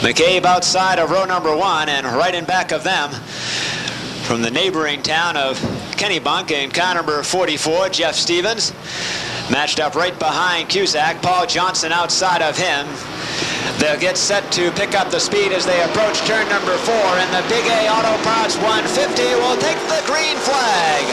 McCabe outside of row number 1, and right in back of them from the neighboring town of Kennebunk in car number 44, Jeff Stevens. Matched up right behind Cusack. Paul Johnson outside of him. They'll get set to pick up the speed as they approach turn number 4, and the Big A Auto Parts 150 will take the green flag.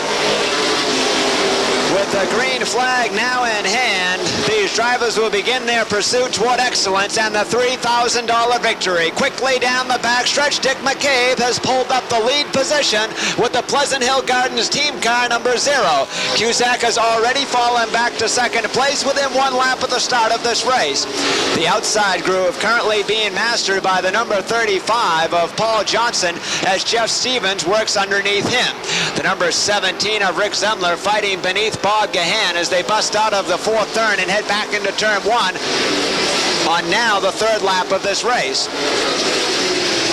With the green flag now in hand, these drivers will begin their pursuit toward excellence and the $3,000 victory. Quickly down the backstretch, Dick McCabe has pulled up the lead position with the Pleasant Hill Gardens team car number 0. Cusack has already fallen back to second place within 1 lap at the start of this race. The outside groove currently being mastered by the number 35 of Paul Johnson as Jeff Stevens works underneath him. The number 17 of Rick Zemler fighting beneath Bob Gahan as they bust out of the 4th turn and head back into turn 1 on now the 3rd lap of this race.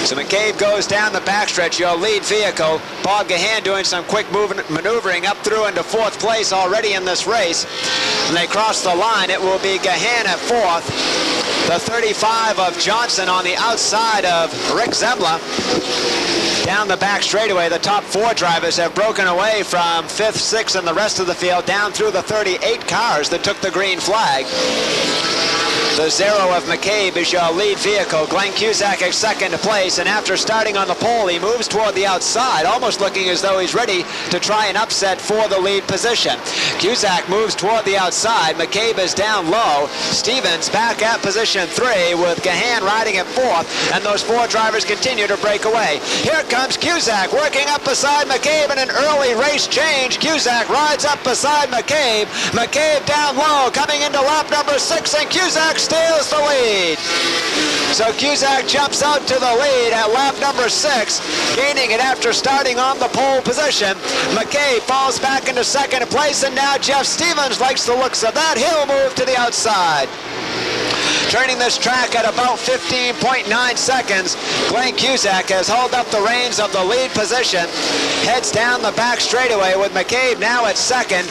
So McCabe goes down the backstretch, your lead vehicle. Bob Gahan doing some quick maneuvering up through into 4th place already in this race. When they cross the line, it will be Gahan at 4th. The 35 of Johnson on the outside of Rick Zemler. Down the back straightaway, the top 4 drivers have broken away from 5th, 6th, and the rest of the field down through the 38 cars that took the green flag. The 0 of McCabe is your lead vehicle. Glenn Cusack at second place, and after starting on the pole, he moves toward the outside, almost looking as though he's ready to try an upset for the lead position. Cusack moves toward the outside. McCabe is down low. Stevens back at position 3 with Gahan riding at 4th, and those 4 drivers continue to break away. Here comes Cusack working up beside McCabe in an early race change. Cusack rides up beside McCabe. McCabe down low coming into lap number 6, and Cusack steals the lead. So Cusack jumps out to the lead at lap number 6, gaining it after starting on the pole position. McCabe falls back into second place, and now Jeff Stevens likes the looks of that. He'll move to the outside. Turning this track at about 15.9 seconds, Glenn Cusack has hauled up the reins of the lead position, heads down the back straightaway with McCabe now at second.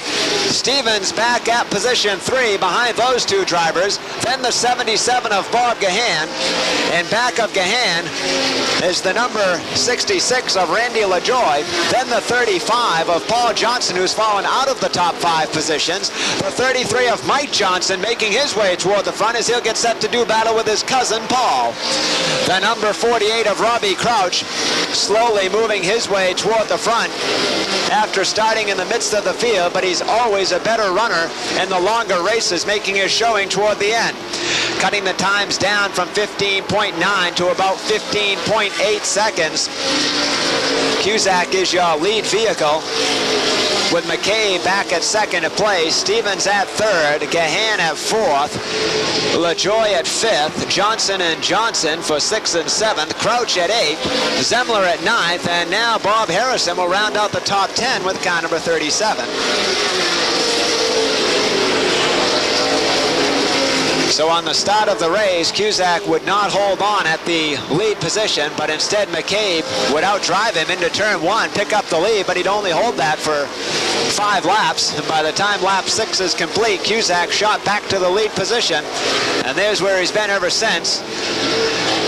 Stevens back at position 3 behind those 2 drivers. Then the 77 of Bob Gahan, and back of Gahan is the number 66 of Randy LaJoy. Then the 35 of Paul Johnson, who's fallen out of the top 5 positions. The 33 of Mike Johnson making his way toward the front as he'll get set to do battle with his cousin Paul. The number 48 of Robbie Crouch slowly moving his way toward the front after starting in the midst of the field, but he's always a better runner in the longer races, making his showing toward the end. Cutting the times down from 15.9 to about 15.8 seconds. Cusack is your lead vehicle, with McCabe back at second place, Stevens at 3rd, Gahan at 4th, LaJoy at 5th, Johnson and Johnson for 6th and 7th, Crouch at 8th, Zemler at 9th, and now Bob Harrison will round out the top 10 with car number 37. So on the start of the race, Cusack would not hold on at the lead position, but instead McCabe would outdrive him into turn 1, pick up the lead, but he'd only hold that for 5 laps. And by the time lap 6 is complete, Cusack shot back to the lead position, and there's where he's been ever since,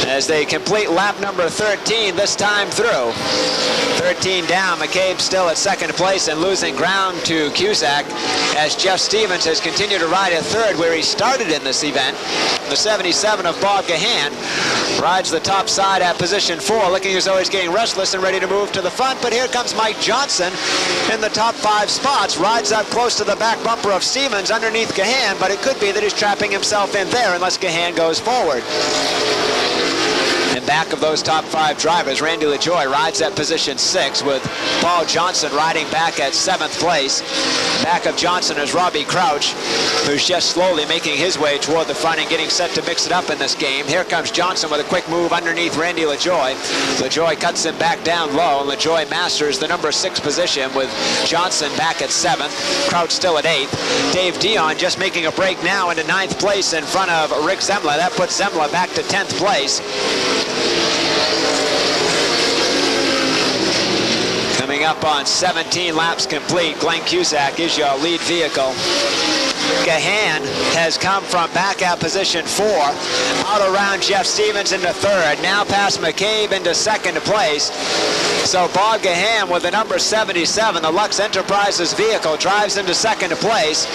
as they complete lap number 13 this time through. 13 down, McCabe still at second place and losing ground to Cusack as Jeff Stevens has continued to ride at 3rd where he started in this event. The 77 of Bob Gahan rides the top side at position 4, looking as though he's getting restless and ready to move to the front, but here comes Mike Johnson in the top 5 spots, rides up close to the back bumper of Stevens underneath Gahan, but it could be that he's trapping himself in there unless Gahan goes forward. And back of those top 5 drivers, Randy LaJoy rides at position 6 with Paul Johnson riding back at 7th place. Back of Johnson is Robbie Crouch, who's just slowly making his way toward the front and getting set to mix it up in this game. Here comes Johnson with a quick move underneath Randy LaJoy. LaJoy cuts him back down low, and LaJoy masters the number 6 position with Johnson back at 7th, Crouch still at 8th. Dave Dion just making a break now into 9th place in front of Rick Zemler. That puts Zemler back to 10th place. Coming up on 17 laps complete, Glenn Cusack is your lead vehicle. Gahan has come from back at position 4, out around Jeff Stevens into third, now past McCabe into second place. So Bob Gahan with the number 77, the Lux Enterprises vehicle, drives into second place,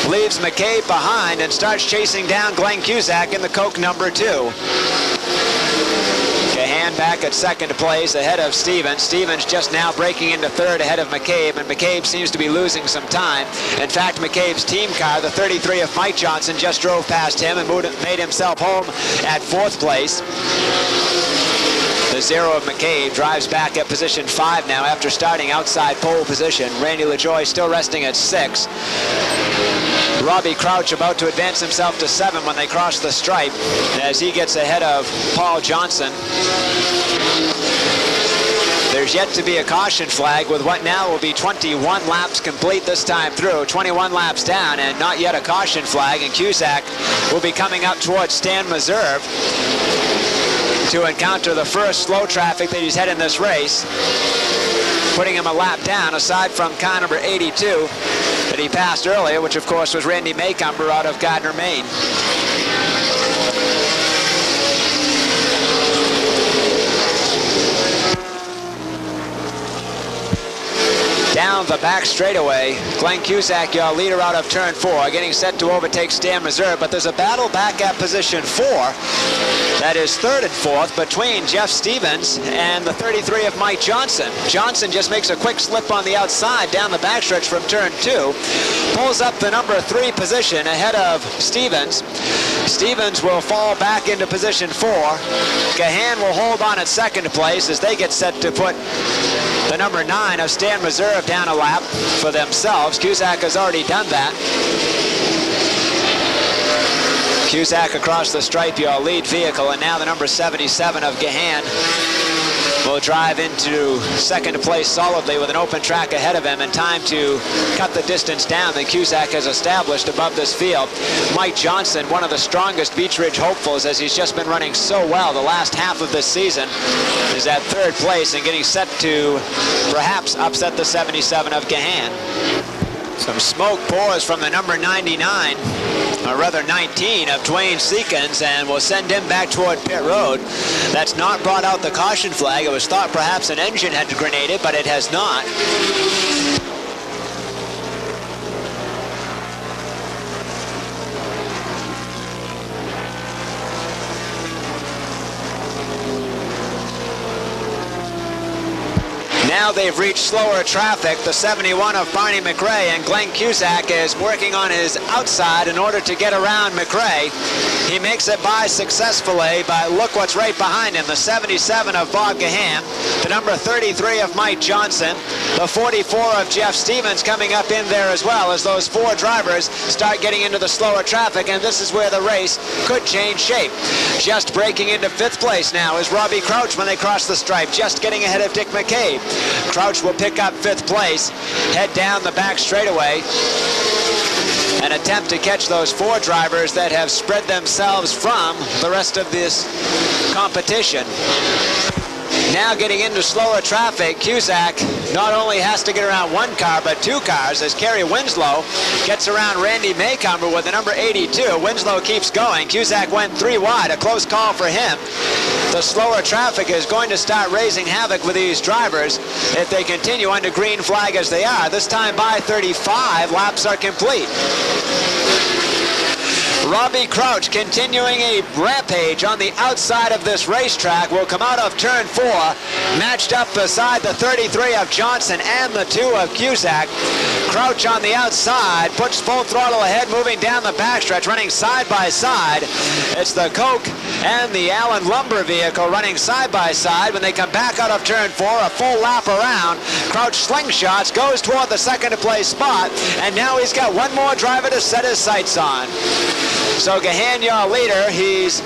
leaves McCabe behind, and starts chasing down Glenn Cusack in the Coke number 2. Gahan back at second place ahead of Stevens. Stevens just now breaking into third ahead of McCabe, and McCabe seems to be losing some time. In fact, McCabe's team car, the 33 of Mike Johnson, just drove past him and made himself home at fourth place. The 0 of McCabe drives back at position 5 now after starting outside pole position. Randy LaJoie still resting at 6. Robbie Crouch about to advance himself to 7 when they cross the stripe as he gets ahead of Paul Johnson. There's yet to be a caution flag with what now will be 21 laps complete this time through. 21 laps down and not yet a caution flag, and Cusack will be coming up towards Stan Meserve to encounter the first slow traffic that he's had in this race, putting him a lap down aside from car number 82 that he passed earlier, which of course was Randy Maycomber out of Gardner, Maine. Down the back straightaway, Glenn Cusack, your leader out of turn 4, getting set to overtake Stan Meserve, but there's a battle back at position 4. That is third and fourth between Jeff Stevens and the 33 of Mike Johnson. Johnson just makes a quick slip on the outside down the backstretch from turn 2, pulls up the number 3 position ahead of Stevens. Stevens will fall back into position 4. Gahan will hold on at second place as they get set to put the number 9 of Stan Meserve down a lap for themselves. Cusack has already done that. Cusack across the stripe, your lead vehicle, and now the number 77 of Gahan will drive into second place solidly with an open track ahead of him and time to cut the distance down that Cusack has established above this field. Mike Johnson, one of the strongest Beech Ridge hopefuls, as he's just been running so well the last half of this season, is at third place and getting set to perhaps upset the 77 of Gahan. Some smoke pours from the number 99, or rather 19, of Dwayne Seekins, and will send him back toward pit road. That's not brought out the caution flag. It was thought perhaps an engine had grenaded, but it has not. Now they've reached slower traffic, the 71 of Barney McRae, and Glenn Cusack is working on his outside in order to get around McRae. He makes it by successfully, but look what's right behind him, the 77 of Bob Gahan, the number 33 of Mike Johnson, the 44 of Jeff Stevens coming up in there as well as those 4 drivers start getting into the slower traffic, and this is where the race could change shape. Just breaking into 5th place now is Robbie Crouch when they cross the stripe, just getting ahead of Dick McCabe. Crouch will pick up 5th place, head down the back straightaway, and attempt to catch those 4 drivers that have spread themselves from the rest of this competition. Now getting into slower traffic, Cusack not only has to get around 1 car, but 2 cars as Kerry Winslow gets around Randy Maycomber with the number 82. Winslow keeps going. Cusack went 3 wide, a close call for him. The slower traffic is going to start raising havoc with these drivers if they continue under green flag as they are. This time by 35, laps are complete. Robbie Crouch continuing a rampage on the outside of this racetrack will come out of turn 4, matched up beside the 33 of Johnson and the 2 of Cusack. Crouch on the outside, puts full throttle ahead, moving down the backstretch, running side by side. It's the Coke and the Allen Lumber vehicle running side by side. When they come back out of turn 4, a full lap around, Crouch slingshots, goes toward the second to place spot, and now he's got 1 more driver to set his sights on. So Gahan, your leader, he's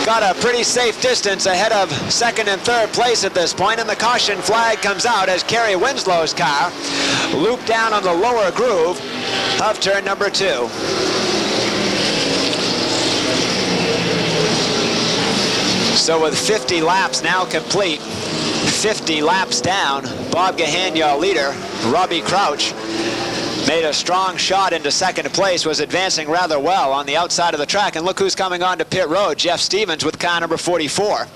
got a pretty safe distance ahead of second and third place at this point, and the caution flag comes out as Kerry Winslow's car looped down on the lower groove of turn number 2. So with 50 laps now complete, 50 laps down, Bob Gahan, your leader, Robbie Crouch made a strong shot into second place, was advancing rather well on the outside of the track. And look who's coming on to pit road, Jeff Stevens with car number 44.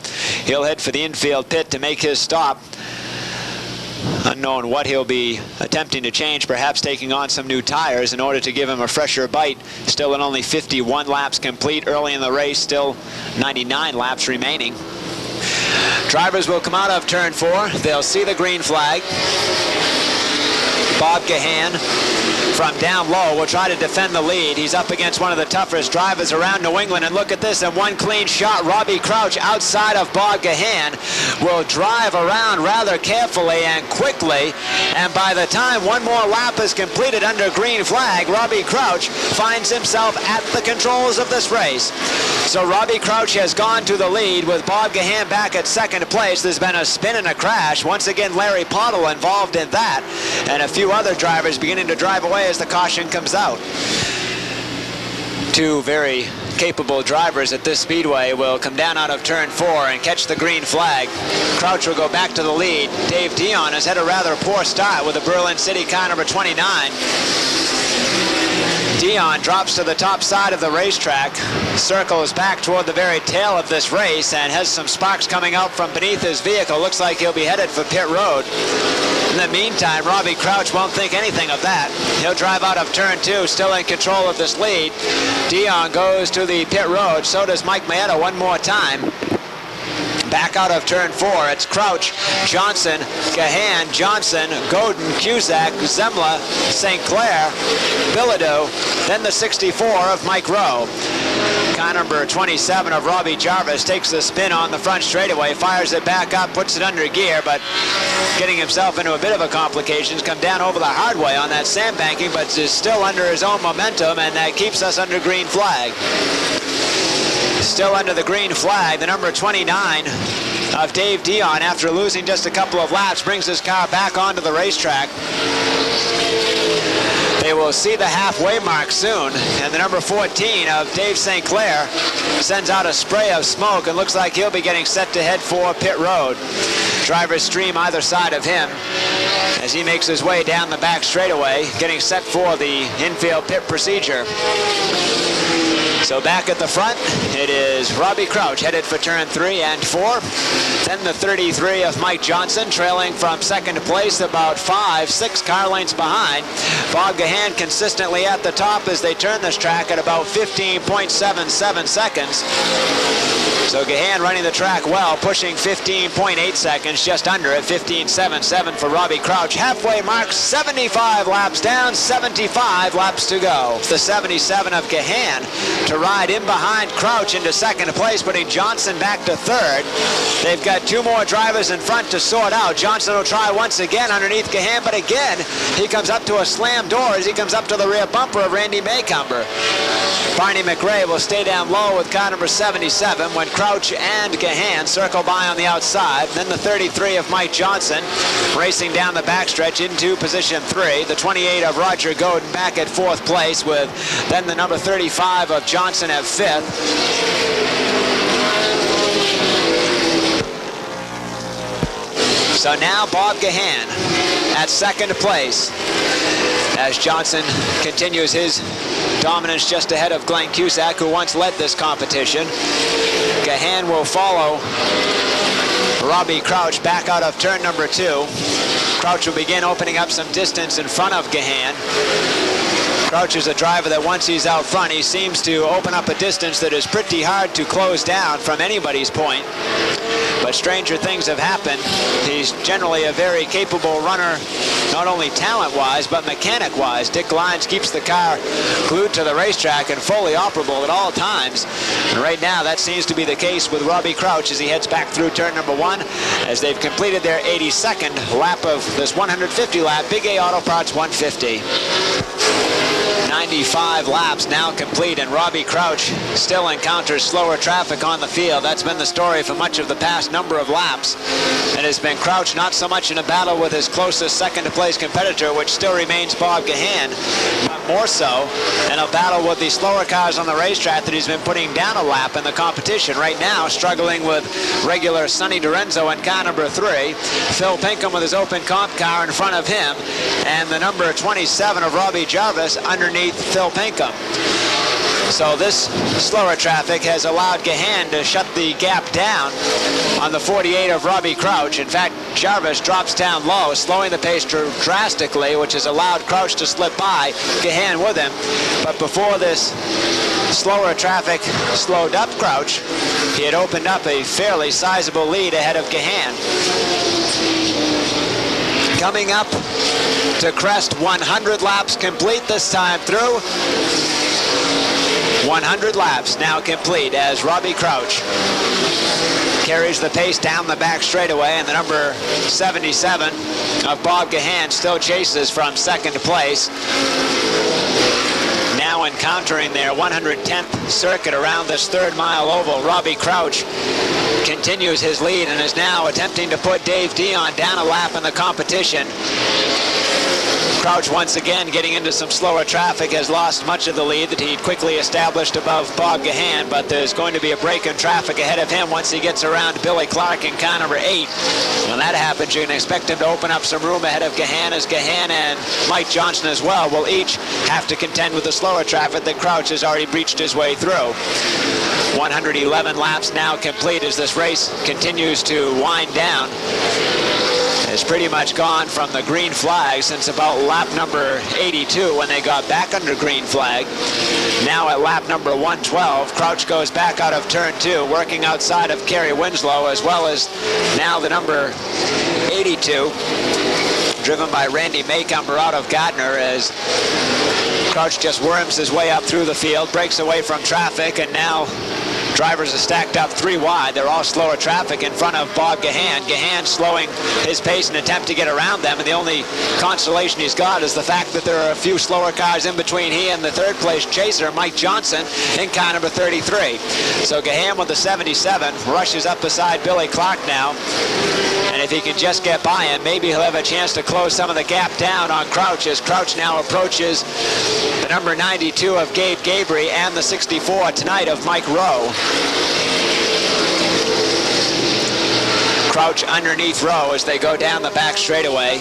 He'll head for the infield pit to make his stop. Unknown what he'll be attempting to change, perhaps taking on some new tires in order to give him a fresher bite. Still in only 51 laps complete early in the race, still 99 laps remaining. Drivers will come out of turn 4. They'll see the green flag. Bob Gahan from down low will try to defend the lead. He's up against one of the toughest drivers around New England, and look at this, and one clean shot. Robbie Crouch outside of Bob Gahan will drive around rather carefully and quickly, and by the time one more lap is completed under green flag, Robbie Crouch finds himself at the controls of this race. So Robbie Crouch has gone to the lead with Bob Gahan back at second place. There's been a spin and a crash. Once again, Larry Pottle involved in that, and a few other drivers beginning to drive away as the caution comes out. Two very capable drivers at this speedway will come down out of turn 4 and catch the green flag. Crouch will go back to the lead. Dave Dion has had a rather poor start with the Berlin City car number 29. Dion drops to the top side of the racetrack, circles back toward the very tail of this race, and has some sparks coming out from beneath his vehicle. Looks like he'll be headed for pit road. In the meantime, Robbie Crouch won't think anything of that. He'll drive out of turn 2, still in control of this lead. Dion goes to the pit road. So does Mike Maetta one more time. Back out of turn 4, it's Crouch, Johnson, Gahan, Johnson, Godin, Cusack, Zemla, St. Clair, Bilodeau, then the 64 of Mike Rowe. Car number 27 of Robbie Jarvis takes the spin on the front straightaway, fires it back up, puts it under gear, but getting himself into a bit of a complications, come down over the hard way on that sandbanking, but is still under his own momentum, and that keeps us under green flag. Still under the green flag, the number 29 of Dave Dion, after losing just a couple of laps, brings his car back onto the racetrack. They will see the halfway mark soon, and the number 14 of Dave St. Clair sends out a spray of smoke and looks like he'll be getting set to head for pit road. Drivers stream either side of him as he makes his way down the back straightaway, getting set for the infield pit procedure. So back at the front, it is Robbie Crouch headed for turn 3 and 4. Then the 33 of Mike Johnson, trailing from second place about 5-6 car lengths behind. Bob Gahan consistently at the top as they turn this track at about 15.77 seconds. So Gahan running the track well, pushing 15.8 seconds, just under at 15.77 for Robbie Crouch. Halfway mark, 75 laps down, 75 laps to go. The 77 of Gahan to ride in behind Crouch into second place, putting Johnson back to third. They've got two more drivers in front to sort out. Johnson will try once again underneath Gahan, but again, he comes up to a slam door as he comes up to the rear bumper of Randy Maycomber. Barney McRae will stay down low with car number 77 when Crouch and Gahan circle by on the outside. Then the 33 of Mike Johnson racing down the backstretch into position 3. The 28 of Roger Godin back at 4th place, with then the number 35 of Johnson at 5th. So now Bob Gahan at second place as Johnson continues his dominance just ahead of Glenn Cusack, who once led this competition. Gahan will follow Robbie Crouch back out of turn number 2. Crouch will begin opening up some distance in front of Gahan. Crouch is a driver that once he's out front, he seems to open up a distance that is pretty hard to close down from anybody's point. But stranger things have happened. He's generally a very capable runner, not only talent-wise, but mechanic-wise. Dick Lyons keeps the car glued to the racetrack and fully operable at all times. And right now, that seems to be the case with Robbie Crouch as he heads back through turn number 1, as they've completed their 82nd lap of this 150 lap Big A Auto Parts 150. 95 laps now complete, and Robbie Crouch still encounters slower traffic on the field. That's been the story for much of the past number of laps. It has been Crouch not so much in a battle with his closest second-to-place competitor, which still remains Bob Gahan, but more so in a battle with the slower cars on the racetrack that he's been putting down a lap in the competition. Right now, struggling with regular Sonny Dorenzo in car number 3, Phil Pinkham with his open comp car in front of him, and the number 27 of Robbie Jarvis underneath Phil Pinkham. So this slower traffic has allowed Gahan to shut the gap down on the 48 of Robbie Crouch. In fact, Jarvis drops down low, slowing the pace drastically, which has allowed Crouch to slip by Gahan with him. But before this slower traffic slowed up Crouch, he had opened up a fairly sizable lead ahead of Gahan. Coming up to crest 100 laps complete this time through. 100 laps now complete as Robbie Crouch carries the pace down the back straightaway, and the number 77 of Bob Gahan still chases from second place. Now encountering their 110th circuit around this third-mile oval, Robbie Crouch continues his lead and is now attempting to put Dave Dion down a lap in the competition. Crouch once again getting into some slower traffic, has lost much of the lead that he'd quickly established above Bob Gahan, but there's going to be a break in traffic ahead of him once he gets around Billy Clark in car number 8. When that happens, you can expect him to open up some room ahead of Gahan, as Gahan and Mike Johnson as well will each have to contend with the slower traffic that Crouch has already breached his way through. 111 laps now complete as this race continues to wind down. It's pretty much gone from the green flag since about lap number 82 when they got back under green flag. Now at lap number 112, Crouch goes back out of turn 2, working outside of Kerry Winslow, as well as now the number 82, driven by Randy Maycomber out of Gardner, as Crouch just worms his way up through the field, breaks away from traffic, and now drivers are stacked up 3 wide. They're all slower traffic in front of Bob Gahan. Gahan slowing his pace in an attempt to get around them, and the only consolation he's got is the fact that there are a few slower cars in between he and the third place chaser, Mike Johnson, in car number 33. So Gahan with the 77 rushes up beside Billy Clark now, and if he can just get by him, maybe he'll have a chance to close some of the gap down on Crouch, as Crouch now approaches the number 92 of Gabe Gabry and the 64 tonight of Mike Rowe. Crouch underneath Rowe as they go down the back straightaway.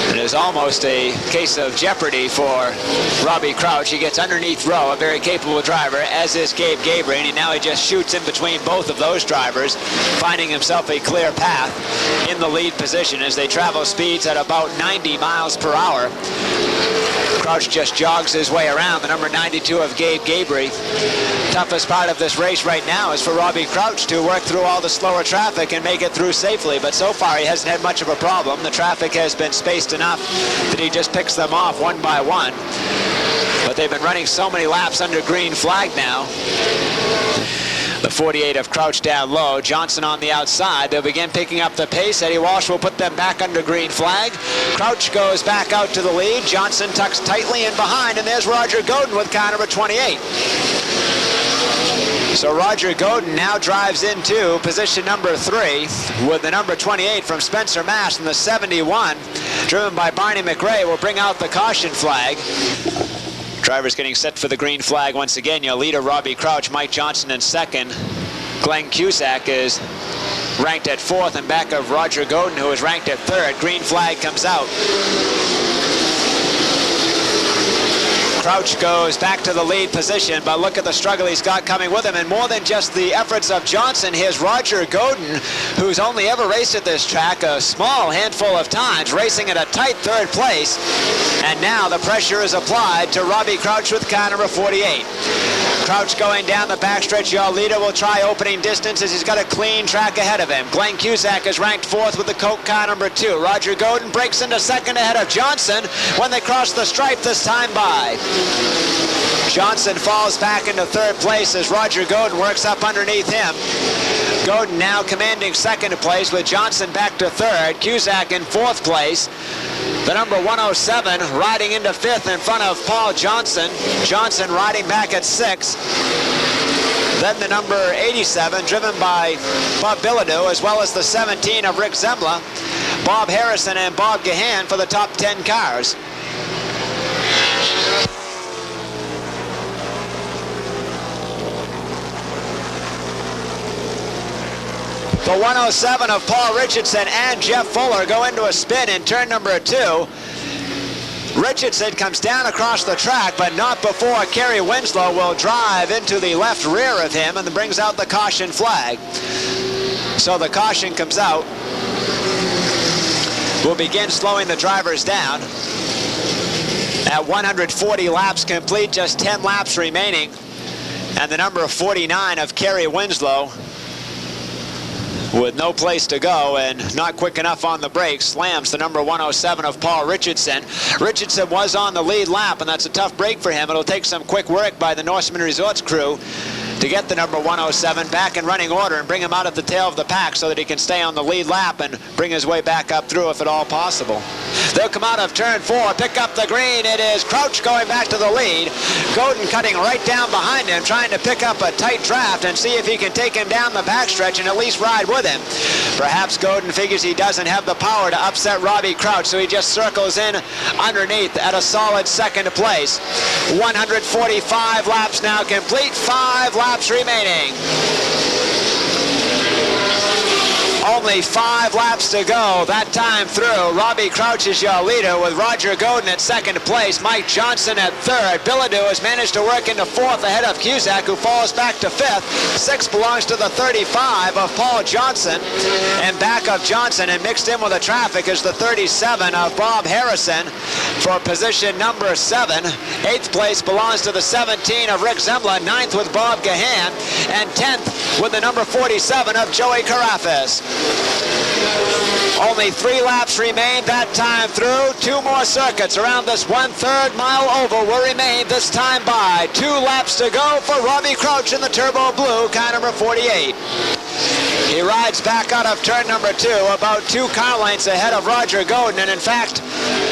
It is almost a case of jeopardy for Robbie Crouch. He gets underneath Rowe, a very capable driver, as is Gabe Gabry, and now he just shoots in between both of those drivers, finding himself a clear path in the lead position as they travel speeds at about 90 miles per hour. Crouch just jogs his way around the number 92 of Gabe Gabry. Toughest part of this race right now is for Robbie Crouch to work through all the slower traffic and make it through safely, but so far he hasn't had much of a problem. The traffic has been spaced enough that he just picks them off one by one, but they've been running so many laps under green flag now. The 48 of Crouch down low, Johnson on the outside. They'll begin picking up the pace. Eddie Walsh will put them back under green flag. Crouch goes back out to the lead. Johnson tucks tightly in behind, and there's Roger Godin with car number 28. So Roger Godin now drives into position number 3 with the number 28 from Spencer, Mass, and the 71, driven by Barney McRae, will bring out the caution flag. Drivers getting set for the green flag once again. Your leader, Robbie Crouch, Mike Johnson in second. Glenn Cusack is ranked at 4th and back of Roger Godin, who is ranked at 3rd. Green flag comes out. Crouch goes back to the lead position, but look at the struggle he's got coming with him. And more than just the efforts of Johnson, here's Roger Godin, who's only ever raced at this track a small handful of times, racing at a tight 3rd place. And now the pressure is applied to Robbie Crouch with car number 48. Crouch going down the backstretch. Your leader will try opening distance as he's got a clean track ahead of him. Glenn Cusack is ranked 4th with the Coke car number 2. Roger Godin breaks into 2nd ahead of Johnson when they cross the stripe this time by. Johnson falls back into 3rd place as Roger Godin works up underneath him. Godin now commanding 2nd place with Johnson back to 3rd. Cusack in 4th place. The number 107 riding into 5th in front of Paul Johnson. Johnson riding back at 6th. Then the number 87, driven by Bob Bilodeau, as well as the 17 of Rick Zembla, Bob Harrison and Bob Gahan for the top 10 cars. The 107 of Paul Richardson and Jeff Fuller go into a spin in turn number 2. Richardson comes down across the track, but not before Kerry Winslow will drive into the left rear of him and brings out the caution flag. So the caution comes out. We'll begin slowing the drivers down. At 140 laps complete, just 10 laps remaining. And the number 49 of Kerry Winslow, with no place to go and not quick enough on the brakes, slams the number 107 of Paul Richardson. Richardson was on the lead lap, and that's a tough break for him. It'll take some quick work by the Norseman Resorts crew to get the number 107 back in running order and bring him out at the tail of the pack so that he can stay on the lead lap and bring his way back up through if at all possible. They'll come out of turn 4, pick up the green. It is Crouch going back to the lead. Godin cutting right down behind him, trying to pick up a tight draft and see if he can take him down the backstretch and at least ride with him. Perhaps Godin figures he doesn't have the power to upset Robbie Crouch, so he just circles in underneath at a solid second place. 145 laps now complete, 5 laps remaining. Only 5 laps to go that time through. Robbie Crouch is your leader with Roger Godin at second place. Mike Johnson at third. Bilodeau has managed to work into 4th ahead of Cusack, who falls back to 5th. 6th belongs to the 35 of Paul Johnson. And back of Johnson and mixed in with the traffic is the 37 of Bob Harrison for position number 7. 8th place belongs to the 17 of Rick Zembla. 9th with Bob Gahan. And 10th with the number 47 of Joey Carafas. Only 3 laps remain that time through. 2 more circuits around this 1/3 mile oval will remain this time by. 2 laps to go for Robbie Crouch in the Turbo Blue, car number 48. He rides back out of turn number 2, about 2 car lengths ahead of Roger Godin, and in fact,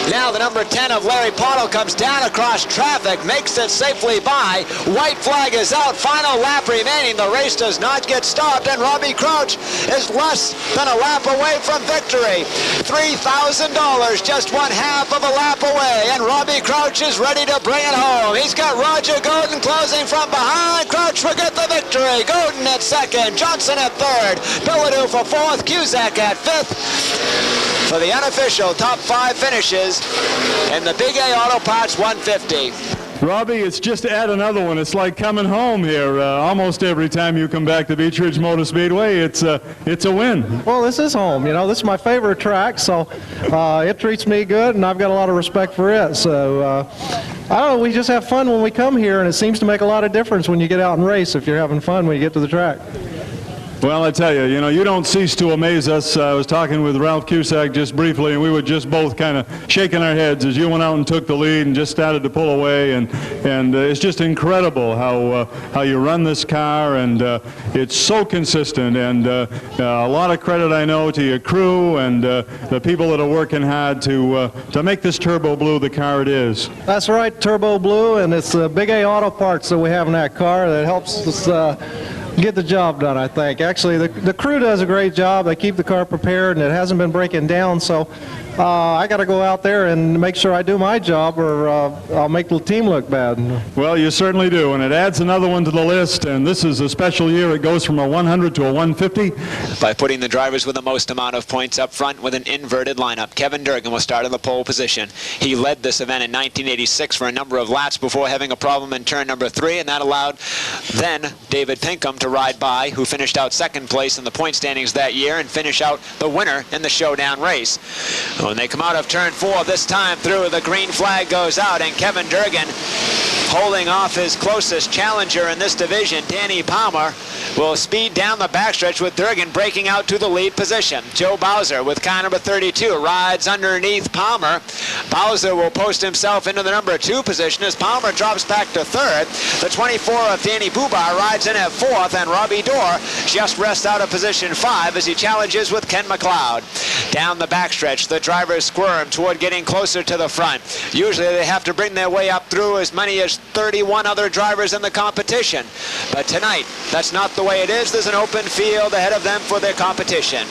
now the number 10 of Larry Pottle comes down across traffic, makes it safely by. White flag is out, final lap remaining. The race does not get stopped, and Robbie Crouch is less than a lap away from victory. $3,000, just 1/2 of a lap away, and Robbie Crouch is ready to bring it home. He's got Roger Godin closing from behind. Crouch will get the victory. Godin at second, Johnson at third, Bilodeau for 4th, Cusack at 5th. For the unofficial top 5 finishes in the Big A Auto Parts 150. Robbie, it's just to add another one. It's like coming home here. Almost every time you come back to Beech Ridge Motor Speedway, it's a win. Well, this is home. You know, this is my favorite track, so it treats me good, and I've got a lot of respect for it. So, I don't know, we just have fun when we come here, and it seems to make a lot of difference when you get out and race if you're having fun when you get to the track. Well, I tell you, you don't cease to amaze us. I was talking with Ralph Cusack just briefly, and we were just both kind of shaking our heads as you went out and took the lead and just started to pull away. And it's just incredible how you run this car, and it's so consistent. And a lot of credit, I know, to your crew and the people that are working hard to make this Turbo Blue the car it is. That's right, Turbo Blue, and it's the Big A Auto Parts that we have in that car that helps us get the job done, I think. Actually, the crew does a great job. They keep the car prepared, and it hasn't been breaking down, so I got to go out there and make sure I do my job, or I'll make the team look bad. Well, you certainly do, and it adds another one to the list, and this is a special year. It goes from a 100 to a 150. By putting the drivers with the most amount of points up front with an inverted lineup. Kevin Durgan will start in the pole position. He led this event in 1986 for a number of laps before having a problem in turn number 3, and that allowed then David Pinkham to ride by, who finished out second place in the point standings that year and finish out the winner in the showdown race. When they come out of turn 4 this time through, the green flag goes out, and Kevin Durgan, holding off his closest challenger in this division, Danny Palmer, will speed down the backstretch with Durgan breaking out to the lead position. Joe Bowser with car number 32 rides underneath Palmer. Bowser will post himself into the number 2 position as Palmer drops back to 3rd. The 24 of Danny Bubar rides in at 4th, and Robbie Dorr just rests out of position 5 as he challenges with Ken McLeod. Down the backstretch, the drivers squirm toward getting closer to the front. Usually they have to bring their way up through as many as 31 other drivers in the competition. But tonight, that's not the way it is. There's an open field ahead of them for their competition.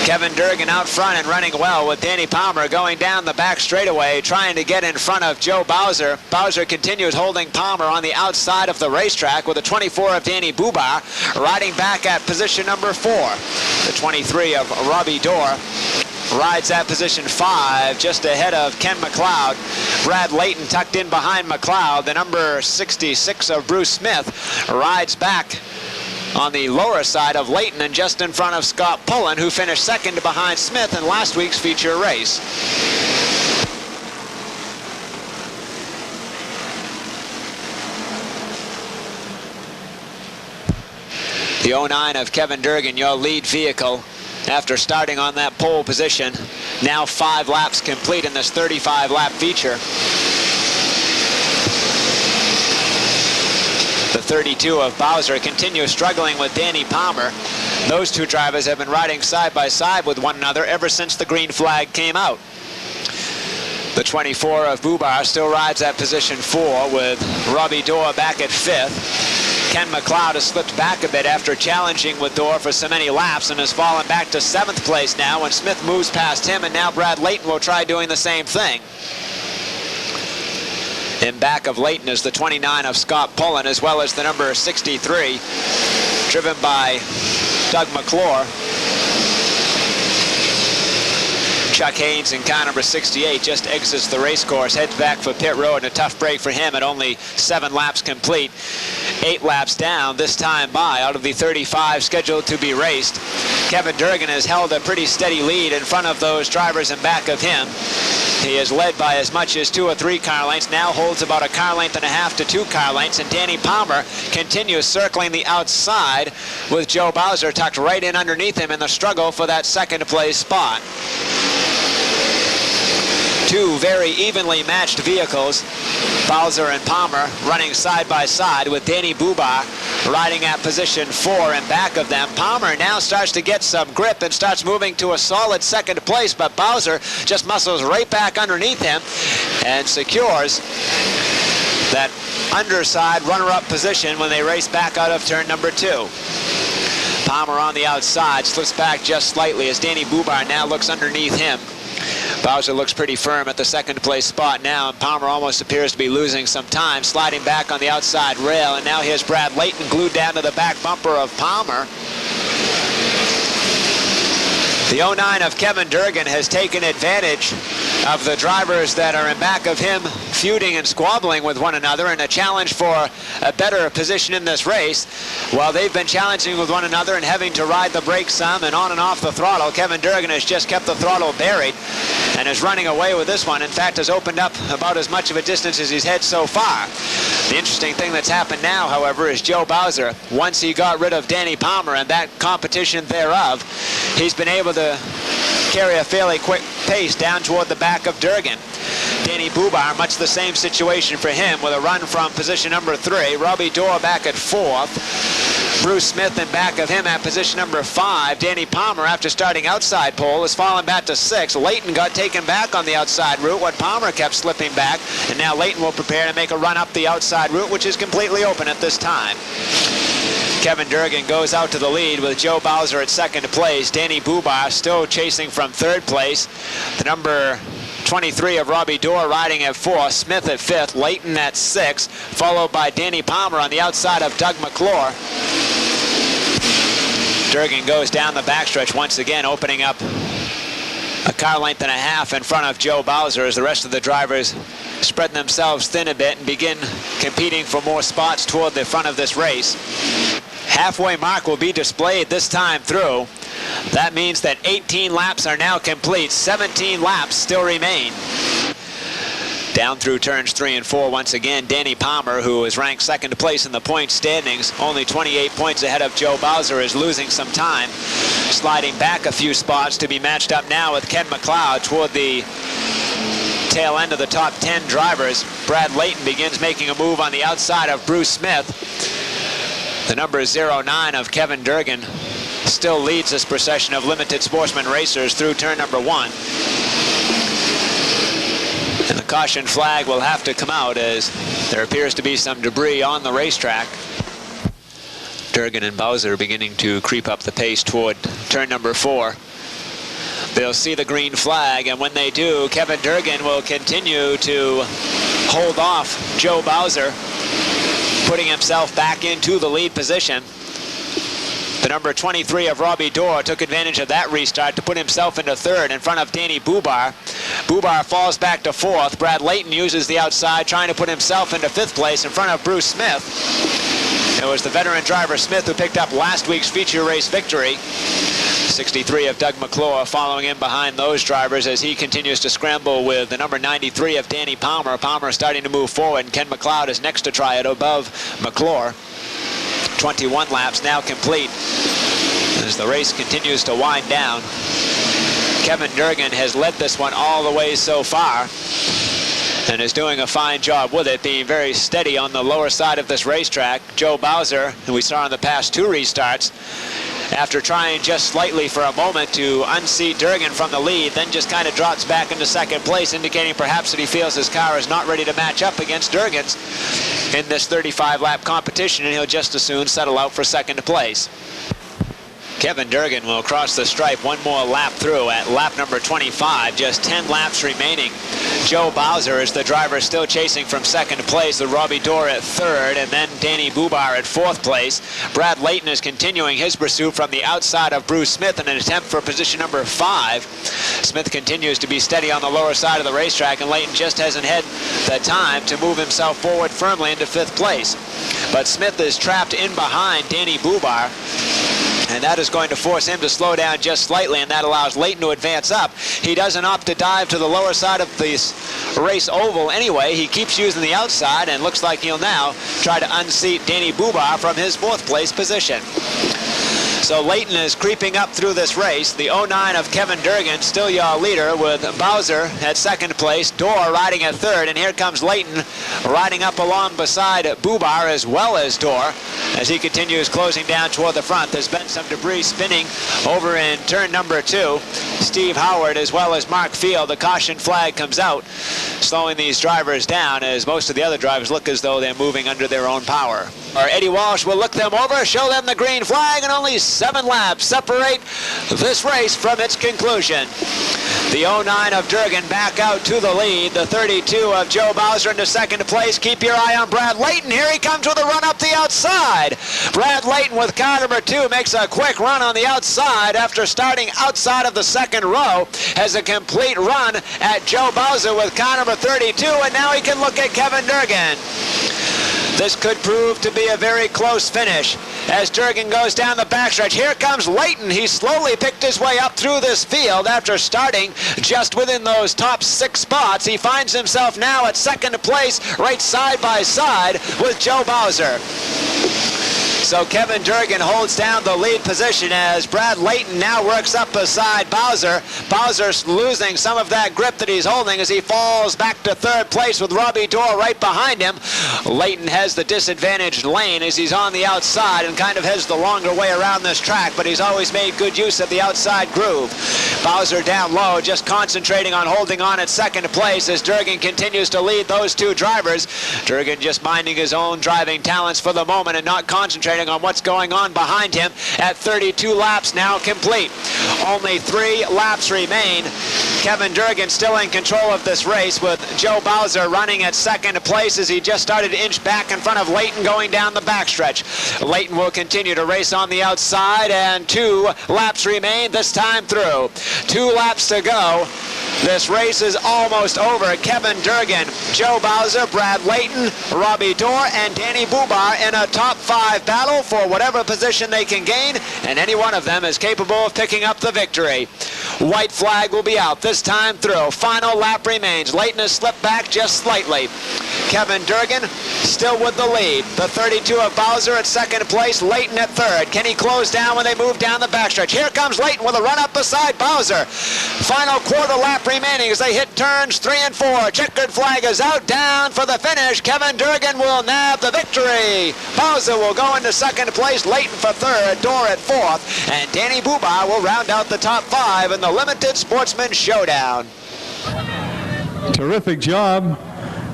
Kevin Durgan out front and running well with Danny Palmer going down the back straightaway, trying to get in front of Joe Bowser. Bowser continues holding Palmer on the outside of the racetrack with the 24 of Danny Bubar riding back at position number 4. The 23 of Robbie Dorr rides at position 5, just ahead of Ken McLeod. Brad Layton tucked in behind McLeod. The number 66 of Bruce Smith rides back on the lower side of Layton and just in front of Scott Pullen, who finished second behind Smith in last week's feature race. The 09 of Kevin Durgan, your lead vehicle, after starting on that pole position. Now 5 laps complete in this 35-lap feature. The 32 of Bowser continues struggling with Danny Palmer. Those two drivers have been riding side by side with one another ever since the green flag came out. The 24 of Bubar still rides at position 4 with Robbie Dorr back at 5th. Ken McLeod has slipped back a bit after challenging with Dorr for so many laps and has fallen back to 7th place now when Smith moves past him, and now Brad Layton will try doing the same thing. In back of Layton is the 29 of Scott Pullen, as well as the number 63, driven by Doug McClure. Chuck Haynes in car number 68 just exits the race course, heads back for pit road, and a tough break for him at only 7 laps complete. 8 laps down this time by out of the 35 scheduled to be raced. Kevin Durgan has held a pretty steady lead in front of those drivers in back of him. He is led by as much as 2 or 3 car lengths, now holds about a car length and a half to 2 car lengths, and Danny Palmer continues circling the outside with Joe Bowser tucked right in underneath him in the struggle for that second place spot. 2 very evenly matched vehicles, Bowser and Palmer running side by side with Danny Bubar riding at position 4 in back of them. Palmer now starts to get some grip and starts moving to a solid second place, but Bowser just muscles right back underneath him and secures that underside runner-up position when they race back out of turn number 2. Palmer on the outside slips back just slightly as Danny Bubar now looks underneath him. Bowser looks pretty firm at the second place spot now, and Palmer almost appears to be losing some time, sliding back on the outside rail, and now here's Brad Layton glued down to the back bumper of Palmer. The 09 of Kevin Durgan has taken advantage of the drivers that are in back of him feuding and squabbling with one another in a challenge for a better position in this race. While they've been challenging with one another and having to ride the brakes some and on and off the throttle, Kevin Durgan has just kept the throttle buried and is running away with this one. In fact, has opened up about as much of a distance as he's had so far. The interesting thing that's happened now, however, is Joe Bowser, once he got rid of Danny Palmer and that competition thereof, he's been able to carry a fairly quick pace down toward the back of Durgan. Danny Bubar, much the same situation for him with a run from position number 3. Robbie Dorr back at 4th. Bruce Smith in back of him at position number 5. Danny Palmer, after starting outside pole, has fallen back to 6. Layton got taken back on the outside route when Palmer kept slipping back, and now Layton will prepare to make a run up the outside route, which is completely open at this time. Kevin Durgan goes out to the lead with Joe Bowser at second place. Danny Bubar still chasing from 3rd place. The number 23 of Robbie Dorr riding at 4th, Smith at 5th, Layton at 6th, followed by Danny Palmer on the outside of Doug McClure. Durgan goes down the backstretch once again, opening up a car length and a half in front of Joe Bowser as the rest of the drivers spread themselves thin a bit and begin competing for more spots toward the front of this race. Halfway mark will be displayed this time through. That means that 18 laps are now complete. 17 laps still remain. Down through turns 3 and 4 once again, Danny Palmer, who is ranked second place in the point standings, only 28 points ahead of Joe Bowser, is losing some time, sliding back a few spots to be matched up now with Ken McLeod toward the tail end of the top 10 drivers. Brad Layton begins making a move on the outside of Bruce Smith. The number 09 of Kevin Durgan still leads this procession of limited sportsman racers through turn number 1. And the caution flag will have to come out as there appears to be some debris on the racetrack. Durgan and Bowser beginning to creep up the pace toward turn number 4. They'll see the green flag, and when they do, Kevin Durgan will continue to hold off Joe Bowser, putting himself back into the lead position. The number 23 of Robbie Dorr took advantage of that restart to put himself into 3rd in front of Danny Bubar. Bubar falls back to 4th. Brad Layton uses the outside, trying to put himself into 5th place in front of Bruce Smith. It was the veteran driver Smith who picked up last week's feature race victory. 63 of Doug McClure following in behind those drivers as he continues to scramble with the number 93 of Danny Palmer. Palmer starting to move forward, and Ken McLeod is next to try it above McClure. 21 laps now complete as the race continues to wind down. Kevin Durgan has led this one all the way so far and is doing a fine job with it, being very steady on the lower side of this racetrack. Joe Bowser, who we saw in the past 2 restarts, after trying just slightly for a moment to unseat Durgan from the lead, then just kind of drops back into 2nd place, indicating perhaps that he feels his car is not ready to match up against Durgan's in this 35-lap competition, and he'll just as soon settle out for 2nd place. Kevin Durgan will cross the stripe one more lap through at lap number 25, just 10 laps remaining. Joe Bowser is the driver still chasing from 2nd place, with Robbie Dorr at 3rd, and then Danny Bubar at 4th place. Brad Layton is continuing his pursuit from the outside of Bruce Smith in an attempt for position number 5. Smith continues to be steady on the lower side of the racetrack, and Layton just hasn't had the time to move himself forward firmly into 5th place. But Smith is trapped in behind Danny Bubar, and that is going to force him to slow down just slightly, and that allows Layton to advance up. He doesn't opt to dive to the lower side of this race oval anyway. He keeps using the outside, and looks like he'll now try to unseat Danny Bubar from his 4th place position. So Layton is creeping up through this race. The 09 of Kevin Durgan still your leader, with Bowser at 2nd place, Dorr riding at 3rd, and here comes Layton riding up along beside Bubar as well as Dorr as he continues closing down toward the front. There's been some debris spinning over in turn number 2. Steve Howard as well as Mark Field. The caution flag comes out, slowing these drivers down as most of the other drivers look as though they're moving under their own power. Eddie Walsh will look them over, show them the green flag, and only 7 laps separate this race from its conclusion. The 09 of Durgan back out to the lead. The 32 of Joe Bowser into 2nd place. Keep your eye on Brad Layton. Here he comes with a run up the outside. Brad Layton with car number 2 makes a quick run on the outside after starting outside of the 2nd row. Has a complete run at Joe Bowser with car number 32, and now he can look at Kevin Durgan. This could prove to be a very close finish as Durgan goes down the backstretch. Here comes Layton. He slowly picked his way up through this field after starting just within those top 6 spots. He finds himself now at 2nd place, right side by side with Joe Bowser. So Kevin Durgan holds down the lead position as Brad Layton now works up beside Bowser. Bowser's losing some of that grip that he's holding as he falls back to 3rd place with Robbie Dorr right behind him. Layton has the disadvantaged lane as he's on the outside and kind of has the longer way around this track, but he's always made good use of the outside groove. Bowser down low, just concentrating on holding on at 2nd place as Durgan continues to lead those 2 drivers. Durgan just minding his own driving talents for the moment and not concentrating on what's going on behind him at 32 laps now complete. Only 3 laps remain. Kevin Durgan still in control of this race with Joe Bowser running at 2nd place as he just started to inch back in front of Layton going down the backstretch. Layton will continue to race on the outside, and 2 laps remain this time through. 2 laps to go. This race is almost over. Kevin Durgan, Joe Bowser, Brad Layton, Robbie Dorr, and Danny Bubar in a top 5 battle for whatever position they can gain, and any one of them is capable of picking up the victory. White flag will be out this time through. Final lap remains. Layton has slipped back just slightly. Kevin Durgan still with the lead. The 32 of Bowser at 2nd place, Layton at 3rd. Can he close down when they move down the backstretch? Here comes Layton with a run up beside Bowser. Final quarter lap remaining as they hit turns 3 and 4. Checkered flag is out, down for the finish. Kevin Durgan will nab the victory. victory. Bowser will go into second place, Leighton for third, Dorr at fourth, and Danny Buba will round out the top 5 in the Limited Sportsman Showdown. Terrific job.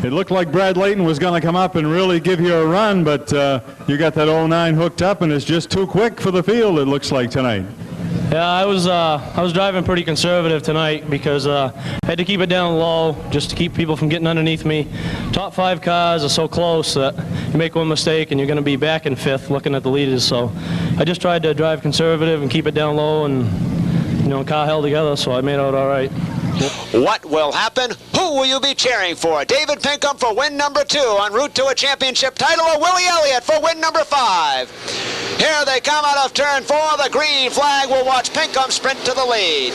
It looked like Brad Leighton was going to come up and really give you a run, but you got that 09 hooked up, and it's just too quick for the field, it looks like, tonight. Yeah, I was driving pretty conservative tonight because I had to keep it down low just to keep people from getting underneath me. Top 5 cars are so close that you make one mistake and you're going to be back in 5th looking at the leaders. So I just tried to drive conservative and keep it down low, and car held together, so I made out all right. What will happen? Who will you be cheering for? David Pinkham for win number 2 en route to a championship title, or Willie Elliott for win number 5? Here they come out of turn 4. The green flag will watch Pinkham sprint to the lead.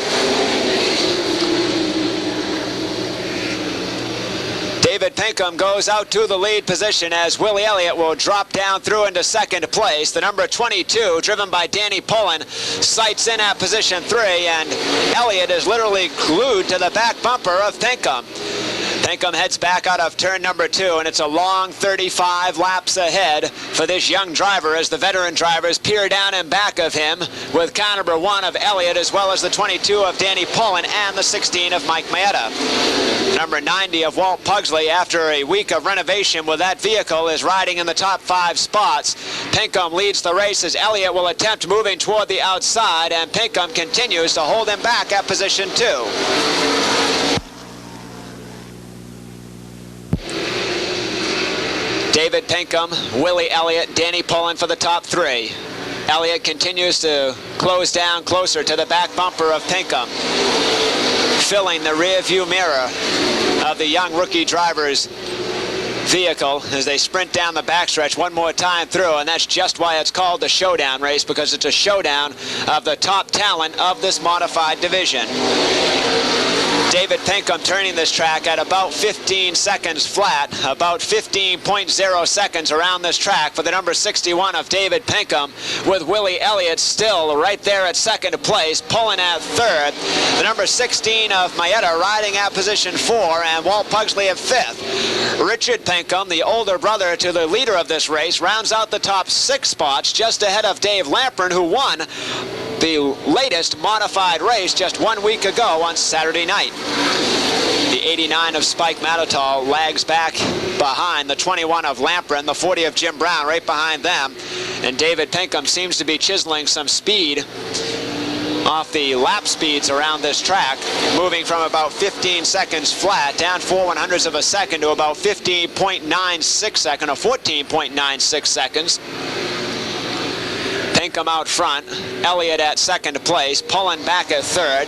David Pinkham goes out to the lead position as Willie Elliott will drop down through into second place. The number 22, driven by Danny Pullen, sights in at position 3, and Elliott is literally glued to the back bumper of Pinkham. Pinkham heads back out of turn number 2, and it's a long 35 laps ahead for this young driver as the veteran drivers peer down in back of him with car number 1 of Elliott, as well as the 22 of Danny Pullen and the 16 of Mike Maetta. Number 90 of Walt Pugsley, after a week of renovation with that vehicle, is riding in the top 5 spots. Pinkham leads the race as Elliott will attempt moving toward the outside, and Pinkham continues to hold him back at position 2. David Pinkham, Willie Elliott, Danny Pullen for the top 3. Elliott continues to close down closer to the back bumper of Pinkham, filling the rear view mirror of the young rookie driver's vehicle as they sprint down the backstretch one more time through, and that's just why it's called the showdown race, because it's a showdown of the top talent of this modified division. David Pinkham turning this track at about 15 seconds flat, about 15.0 seconds around this track for the number 61 of David Pinkham, with Willie Elliott still right there at second place, Pullen at third, the number 16 of Maetta riding at position 4, and Walt Pugsley at 5th. Richard Pinkham, the older brother to the leader of this race, rounds out the top 6 spots just ahead of Dave Lampern, who won the latest modified race just 1 week ago on Saturday night. The 89 of Spike Matatal lags back behind the 21 of Lamprin, the 40 of Jim Brown right behind them, and David Pinkham seems to be chiseling some speed off the lap speeds around this track, moving from about 15 seconds flat down 4/100ths of a second to about 15.96 seconds, or 14.96 seconds. Pinkham out front, Elliott at second place, Pullen back at third,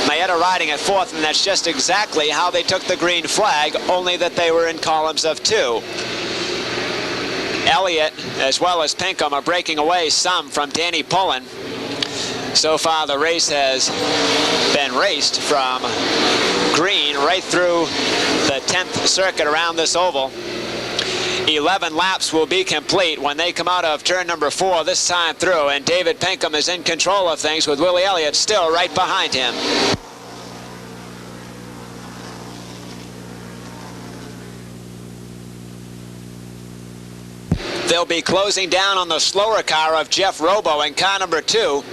Maetta riding at 4th, and that's just exactly how they took the green flag, only that they were in columns of 2. Elliott, as well as Pinkham, are breaking away some from Danny Pullen. So far, the race has been raced from green right through the 10th circuit around this oval. 11 laps will be complete when they come out of turn number 4 this time through, and David Pinkham is in control of things with Willie Elliott still right behind him. They'll be closing down on the slower car of Jeff Robo in car number 2.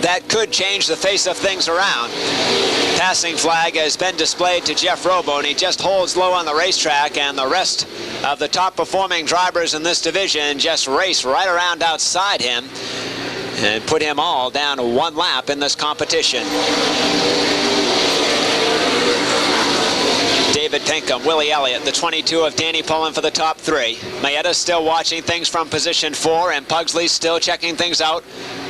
That could change the face of things around. Passing flag has been displayed to Jeff Robo, and he just holds low on the racetrack, and the rest of the top performing drivers in this division just race right around outside him and put him all down to 1 lap in this competition. David Pinkham, Willie Elliott, the 22 of Danny Pullen for the top 3. Maetta's still watching things from position 4, and Pugsley's still checking things out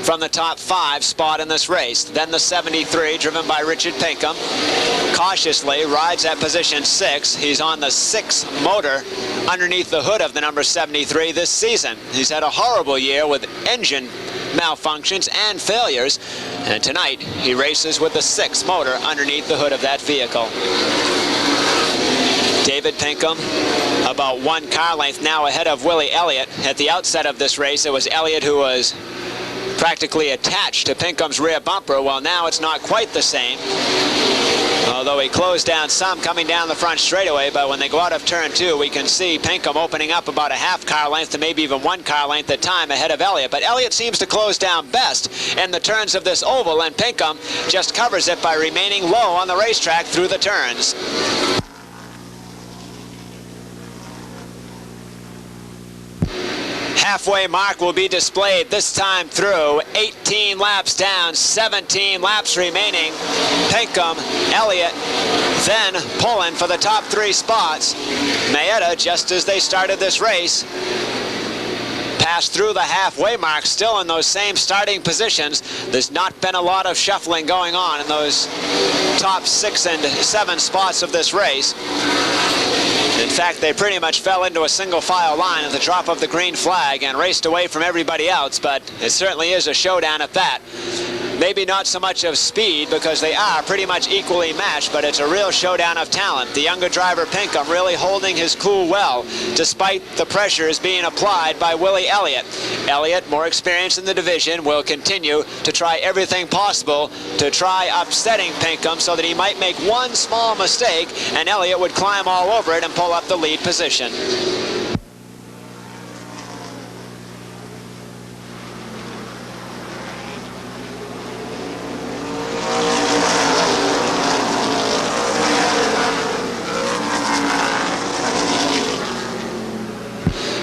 from the top 5 spot in this race. Then the 73, driven by Richard Pinkham, cautiously rides at position 6. He's on the 6th motor underneath the hood of the number 73 this season. He's had a horrible year with engine malfunctions and failures, and tonight he races with the 6th motor underneath the hood of that vehicle. David Pinkham about 1 car length now ahead of Willie Elliott. At the outset of this race, it was Elliott who was practically attached to Pinkham's rear bumper. Well, now it's not quite the same, although although he closed down some coming down the front straightaway. But when they go out of turn 2, we can see Pinkham opening up about a half car length to maybe even 1 car length at time ahead of Elliott. But Elliott seems to close down best in the turns of this oval, and Pinkham just covers it by remaining low on the racetrack through the turns. Halfway mark will be displayed this time through. 18 laps down, 17 laps remaining. Pinkham, Elliott, then pulling for the top 3 spots. Maeda, just as they started this race, passed through the halfway mark, still in those same starting positions. There's not been a lot of shuffling going on in those top 6 and 7 spots of this race. In fact, they pretty much fell into a single file line at the drop of the green flag and raced away from everybody else, but it certainly is a showdown at that. Maybe not so much of speed, because they are pretty much equally matched, but it's a real showdown of talent. The younger driver, Pinkham, really holding his cool well, despite the pressures being applied by Willie Elliott. Elliott, more experienced in the division, will continue to try everything possible to try upsetting Pinkham so that he might make one small mistake, and Elliott would climb all over it and pull up the lead position.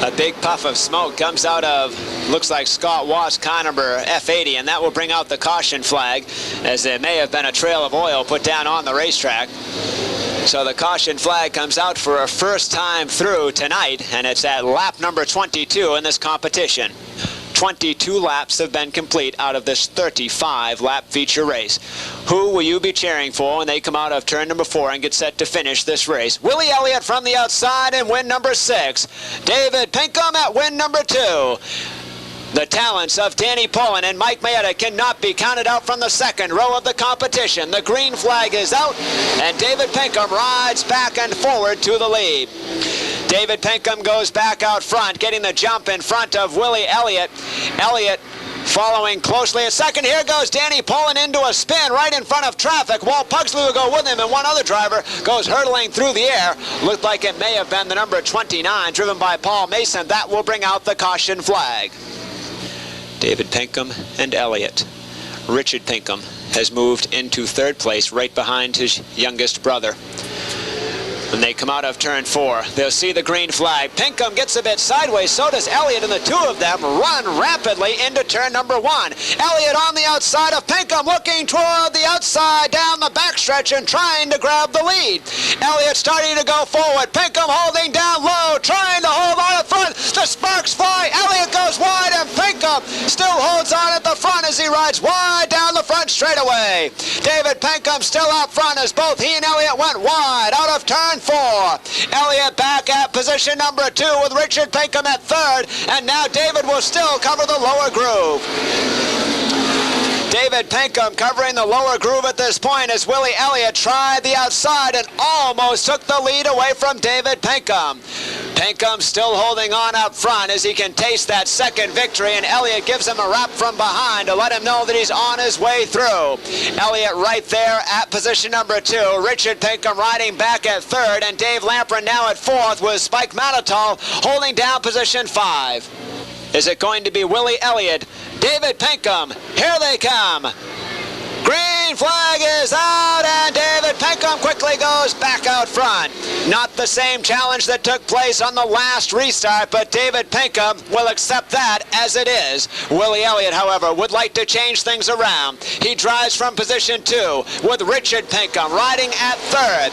A big puff of smoke comes out of, looks like Scott Watt's car number F80, and that will bring out the caution flag, as there may have been a trail of oil put down on the racetrack. So the caution flag comes out for a first time through tonight, and it's at lap number 22 in this competition. 22 laps have been complete out of this 35-lap feature race. Who will you be cheering for when they come out of turn number 4 and get set to finish this race? Willie Elliott from the outside in win number 6. David Pinkham at win number 2. The talents of Danny Pullen and Mike Maeda cannot be counted out from the second row of the competition. The green flag is out, and David Pinkham rides back and forward to the lead. David Pinkham goes back out front, getting the jump in front of Willie Elliott. Elliott following closely at second. Here goes Danny Pullen into a spin right in front of traffic. Walt Pugsley will go with him, and one other driver goes hurtling through the air. Looked like it may have been the number 29, driven by Paul Mason. That will bring out the caution flag. David Pinkham and Elliott. Richard Pinkham has moved into 3rd place right behind his youngest brother. When they come out of turn 4, they'll see the green flag. Pinkham gets a bit sideways, so does Elliott, and the two of them run rapidly into turn number 1. Elliott on the outside of Pinkham, looking toward the outside down the backstretch and trying to grab the lead. Elliott starting to go forward. Pinkham holding down low, trying to hold on at front. The sparks fly. Elliott goes wide, and Pinkham still holds on at the front as he rides wide down the front straightaway. David Pinkham still out front as both he and Elliott went wide out of turn 4. Elliott back at position number 2 with Richard Pinkham at 3rd, and now David will still cover the lower groove. David Pinkham covering the lower groove at this point as Willie Elliott tried the outside and almost took the lead away from David Pinkham. Pinkham still holding on up front as he can taste that second victory, and Elliott gives him a wrap from behind to let him know that he's on his way through. Elliott right there at position number 2. Richard Pinkham riding back at 3rd, and Dave Lamprin now at 4th with Spike Manital holding down position 5. Is it going to be Willie Elliott? David Pinkham, here they come. Green flag is out, and David Pinkham quickly goes back out front. Not the same challenge that took place on the last restart, but David Pinkham will accept that as it is. Willie Elliott, however, would like to change things around. He drives from position 2 with Richard Pinkham riding at 3rd.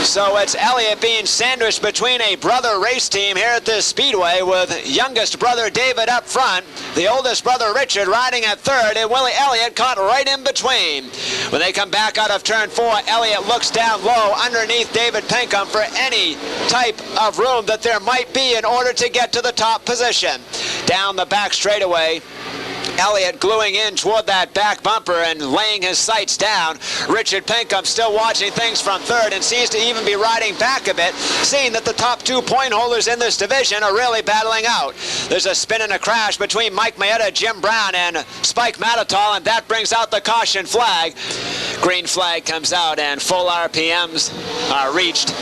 So it's Elliott being sandwiched between a brother race team here at this speedway with youngest brother David up front, the oldest brother Richard riding at 3rd, and Willie Elliott caught right in between. When they come back out of turn 4, Elliott looks down low underneath David Pinkham for any type of room that there might be in order to get to the top position. Down the back straightaway, Elliott gluing in toward that back bumper and laying his sights down. Richard Pinkham still watching things from 3rd and seems to even be riding back a bit, seeing that the top 2 point holders in this division are really battling out. There's a spin and a crash between Mike Maeta, Jim Brown, and Spike Matatol, and that brings out the caution flag. Green flag comes out, and full RPMs are reached.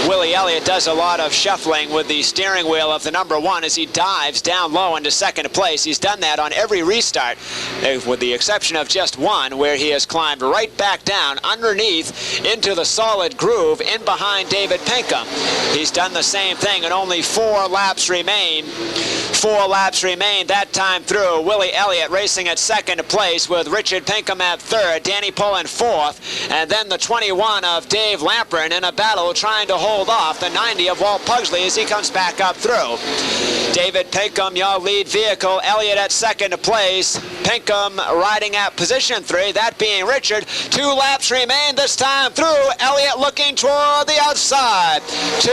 Willie Elliott does a lot of shuffling with the steering wheel of the number 1 as he dives down low into second place. He's done that on every restart, with the exception of just one, where he has climbed right back down underneath into the solid groove in behind David Pinkham. He's done the same thing, and only 4 laps remain. 4 laps remain that time through. Willie Elliott racing at second place with Richard Pinkham at third, Danny Pullen fourth, and then the 21 of Dave Lamprin in a battle trying to hold off the 90 of Walt Pugsley as he comes back up through. David Pinkham, your lead vehicle. Elliott at second place. Pinkham riding at position 3, that being Richard. 2 laps remain this time through. Elliott looking toward the outside. 2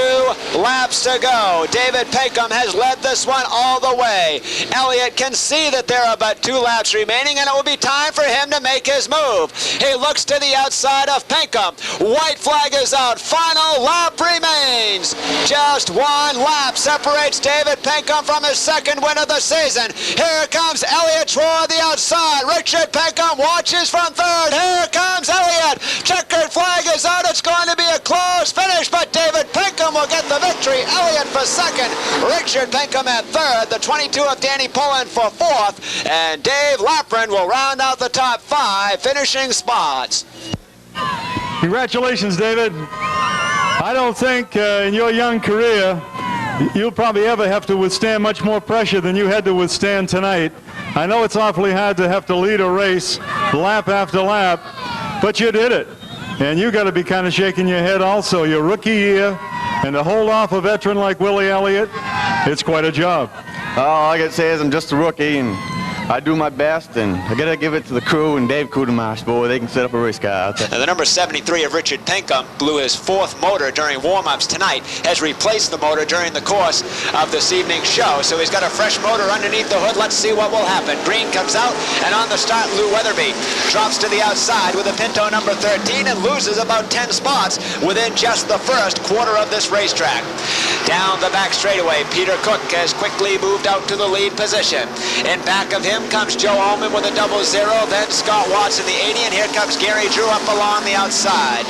laps to go. David Pinkham has led this one all the way. Elliott can see that there are but 2 laps remaining, and it will be time for him to make his move. He looks to the outside of Pinkham. White flag is out. Final lap remains. Just 1 lap separates David Pinkham from his second win of the season. Here comes Elliott toward the outside. Richard Pinkham watches from third. Here comes Elliott. Checkered flag is out. It's going to be a close finish, but David Pinkham will get the victory. Elliott for second. Richard Pinkham at third. The 22 of Danny Pullen for fourth. And Dave Lamprin will round out the top 5 finishing spots. Congratulations, David. I don't think in your young career you'll probably ever have to withstand much more pressure than you had to withstand tonight. I know it's awfully hard to have to lead a race lap after lap, but you did it. And you got to be kind of shaking your head also. Your rookie year, and to hold off a veteran like Willie Elliott, it's quite a job. All I got to say is I'm just a rookie, and I do my best, and I got to give it to the crew and Dave Kudamash, boy. They can set up a race car out there. And the number 73 of Richard Pinkham blew his 4th motor during warm-ups tonight, has replaced the motor during the course of this evening's show. So he's got a fresh motor underneath the hood. Let's see what will happen. Green comes out, and on the start, Lou Weatherby drops to the outside with a Pinto number 13 and loses about 10 spots within just the first quarter of this racetrack. Down the back straightaway, Peter Cook has quickly moved out to the lead position. In back of him comes Joe Allman with a 00, then Scott Watts in the 80, and here comes Gary Drew up along the outside.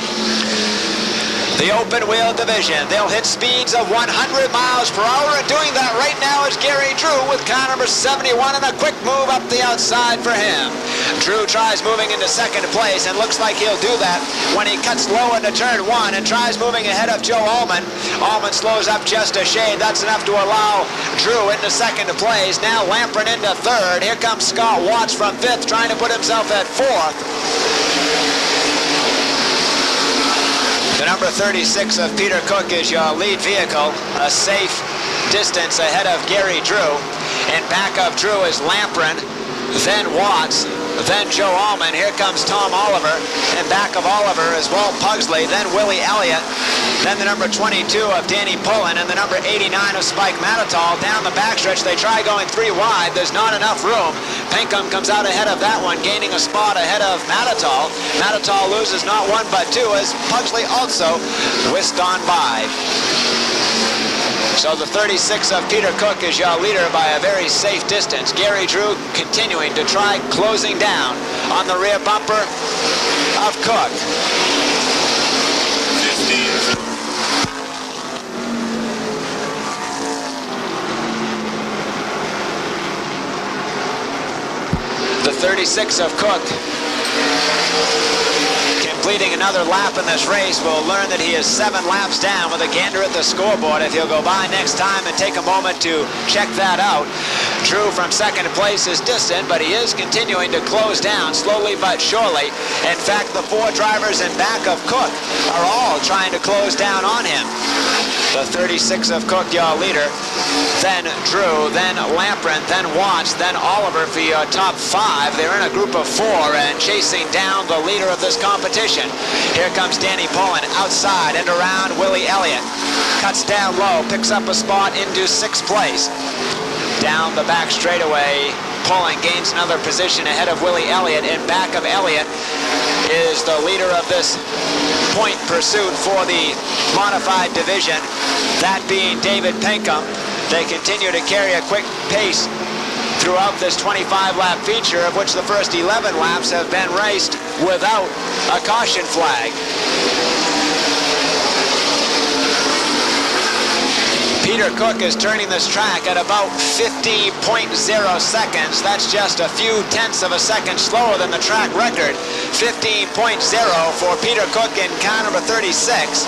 The open wheel division, they'll hit speeds of 100 miles per hour, and doing that right now is Gary Drew with car number 71, and a quick move up the outside for him. Drew tries moving into second place, and looks like he'll do that when he cuts low into turn 1 and tries moving ahead of Joe Allman. Allman slows up just a shade. That's enough to allow Drew into second place. Now Lamprin into third. Here comes Scott Watts from 5th, trying to put himself at 4th. The number 36 of Peter Cook is your lead vehicle, a safe distance ahead of Gary Drew. In back of Drew is Lamprin, then Watts, then Joe Allman. Here comes Tom Oliver. In back of Oliver is Walt Pugsley, then Willie Elliott, then the number 22 of Danny Pullen, and the number 89 of Spike Matatol. Down the backstretch, they try going 3 wide. There's not enough room. Pinkham comes out ahead of that one, gaining a spot ahead of Matatol. Matatol loses not 1 but 2 as Pugsley also whisked on by. So the 36 of Peter Cook is your leader by a very safe distance. Gary Drew continuing to try closing down on the rear bumper of Cook. 15. The 36 of Cook, completing another lap in this race, will learn that he is 7 laps down with a gander at the scoreboard. If he'll go by next time and take a moment to check that out. Drew from second place is distant, but he is continuing to close down slowly but surely. In fact, the 4 drivers in back of Cook are all trying to close down on him. The 36 of Cook, your leader, then Drew, then Lamprin, then Watts, then Oliver for your top 5. They're in a group of 4 and chasing down the leader of this competition. Here comes Danny Pullen outside and around Willie Elliott. Cuts down low, picks up a spot into 6th place. Down the back straightaway, Pullen gains another position ahead of Willie Elliott. In back of Elliott is the leader of this point pursuit for the modified division, that being David Pinkham. They continue to carry a quick pace throughout this 25-lap feature, of which the first 11 laps have been raced without a caution flag. Peter Cook is turning this track at about 50.0 seconds. That's just a few tenths of a second slower than the track record. 15.0 for Peter Cook in car number 36.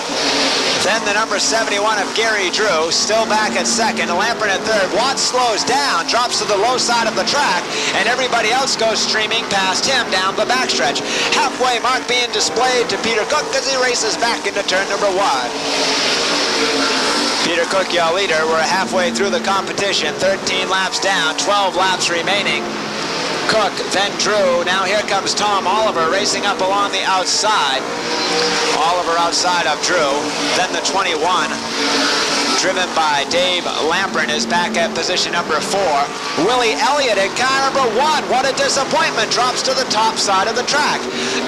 Then the number 71 of Gary Drew, still back at second. Lamprin at third. Watts slows down, drops to the low side of the track, and everybody else goes streaming past him down the backstretch. Halfway mark being displayed to Peter Cook as he races back into turn number 1. Peter Cook, your leader. We're halfway through the competition. 13 laps down, 12 laps remaining. Cook, then Drew. Now here comes Tom Oliver racing up along the outside. Oliver outside of Drew. Then the 21, driven by Dave Lamprin, is back at position number 4. Willie Elliott in car number 1. What a disappointment. Drops to the top side of the track.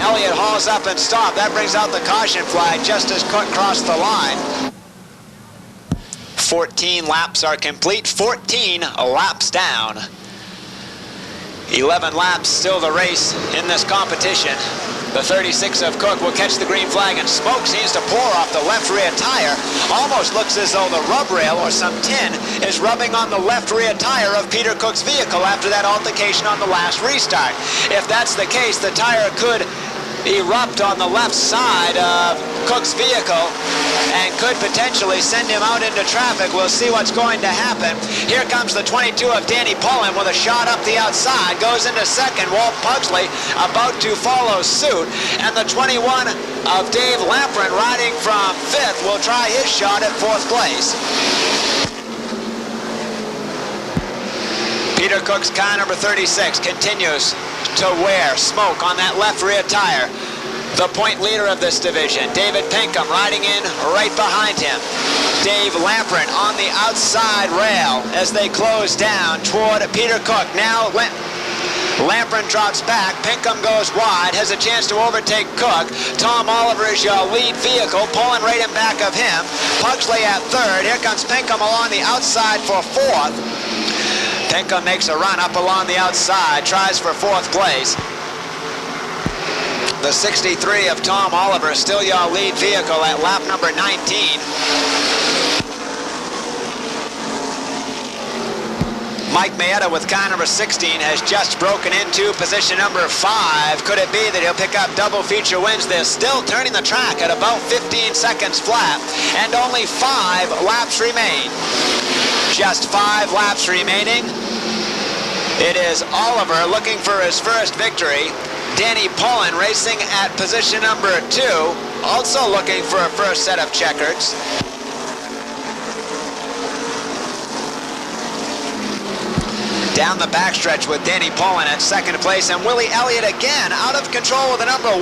Elliott hauls up and stops. That brings out the caution flag just as Cook crossed the line. 14 laps are complete, 14 laps down. 11 laps still the race in this competition. The 36 of Cook will catch the green flag, and smoke seems to pour off the left rear tire. Almost looks as though the rub rail or some tin is rubbing on the left rear tire of Peter Cook's vehicle after that altercation on the last restart. If that's the case, the tire could erupt on the left side of Cook's vehicle and could potentially send him out into traffic. We'll see what's going to happen. Here comes the 22 of Danny Pullen with a shot up the outside, goes into second. Walt Pugsley about to follow suit, and the 21 of Dave Lamprin riding from 5th will try his shot at 4th place. Peter Cook's car number 36 continues to wear smoke on that left rear tire. The point leader of this division, David Pinkham, riding in right behind him. Dave Lamprin on the outside rail as they close down toward Peter Cook. Now Lamprin drops back, Pinkham goes wide, has a chance to overtake Cook. Tom Oliver is your lead vehicle, pulling right in back of him. Pugsley at 3rd. Here comes Pinkham along the outside for 4th. Pinkham makes a run up along the outside, tries for 4th place. The 63 of Tom Oliver, still your lead vehicle at lap number 19. Mike Maeta with car number 16 has just broken into position number 5. Could it be that he'll pick up double feature wins? They're still turning the track at about 15 seconds flat, and only 5 laps remain. Just 5 laps remaining. It is Oliver looking for his first victory. Danny Pullen racing at position number 2, also looking for a first set of checkers. Down the backstretch with Danny Pullen at 2nd place, and Willie Elliott again out of control with the number 1.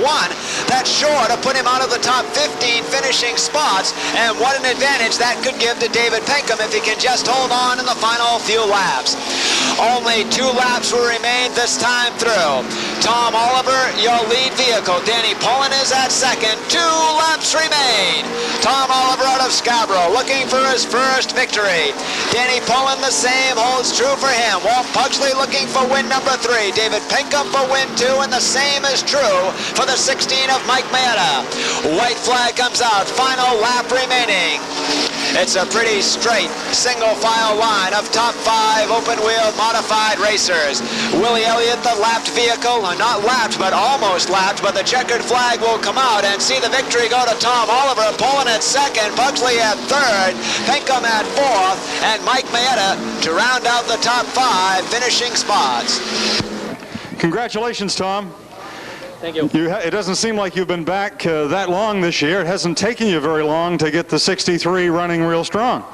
That's sure to put him out of the top 15 finishing spots, and what an advantage that could give to David Pinkham if he can just hold on in the final few laps. Only 2 laps will remain this time through. Tom Oliver, your lead vehicle. Danny Pullen is at 2nd. 2 laps remain. Tom Oliver out of Scarborough looking for his first victory. Danny Pullen the same holds true for him. Walt Pugsley looking for win number 3. David Pinkham for win 2, and the same is true for the 16 of Mike Maeta. White flag comes out. Final lap remaining. It's a pretty straight single file line of top 5 open wheel modified racers. Willie Elliott, the lapped vehicle, not lapped but almost lapped, but the checkered flag will come out and see the victory go to Tom Oliver. Pullen at 2nd, Pugsley at 3rd, Pinkham at 4th, and Mike Maeta to round out the top 5 finishing spots. Congratulations, Tom. Thank you. It doesn't seem like you've been back that long this year. It hasn't taken you very long to get the 63 running real strong.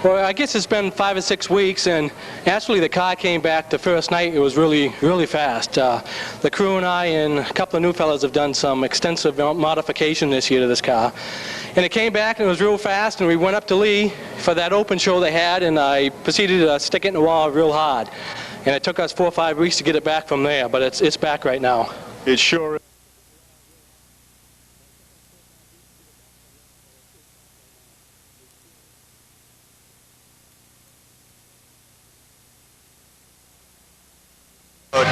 Well, I guess it's been 5 or 6 weeks, and actually the car came back the first night. It was really fast. The crew and I and a couple of new fellows have done some extensive modification this year to this car. And it came back and it was real fast, and we went up to Lee for that open show they had, and I proceeded to stick it in the wall real hard. And it took us 4 or 5 weeks to get it back from there, but it's back right now. It sure is.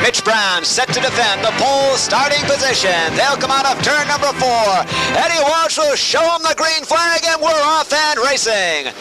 Mitch Brown set to defend the pole starting position. They'll come out of turn number 4. Eddie Walsh will show them the green flag, and we're off and racing.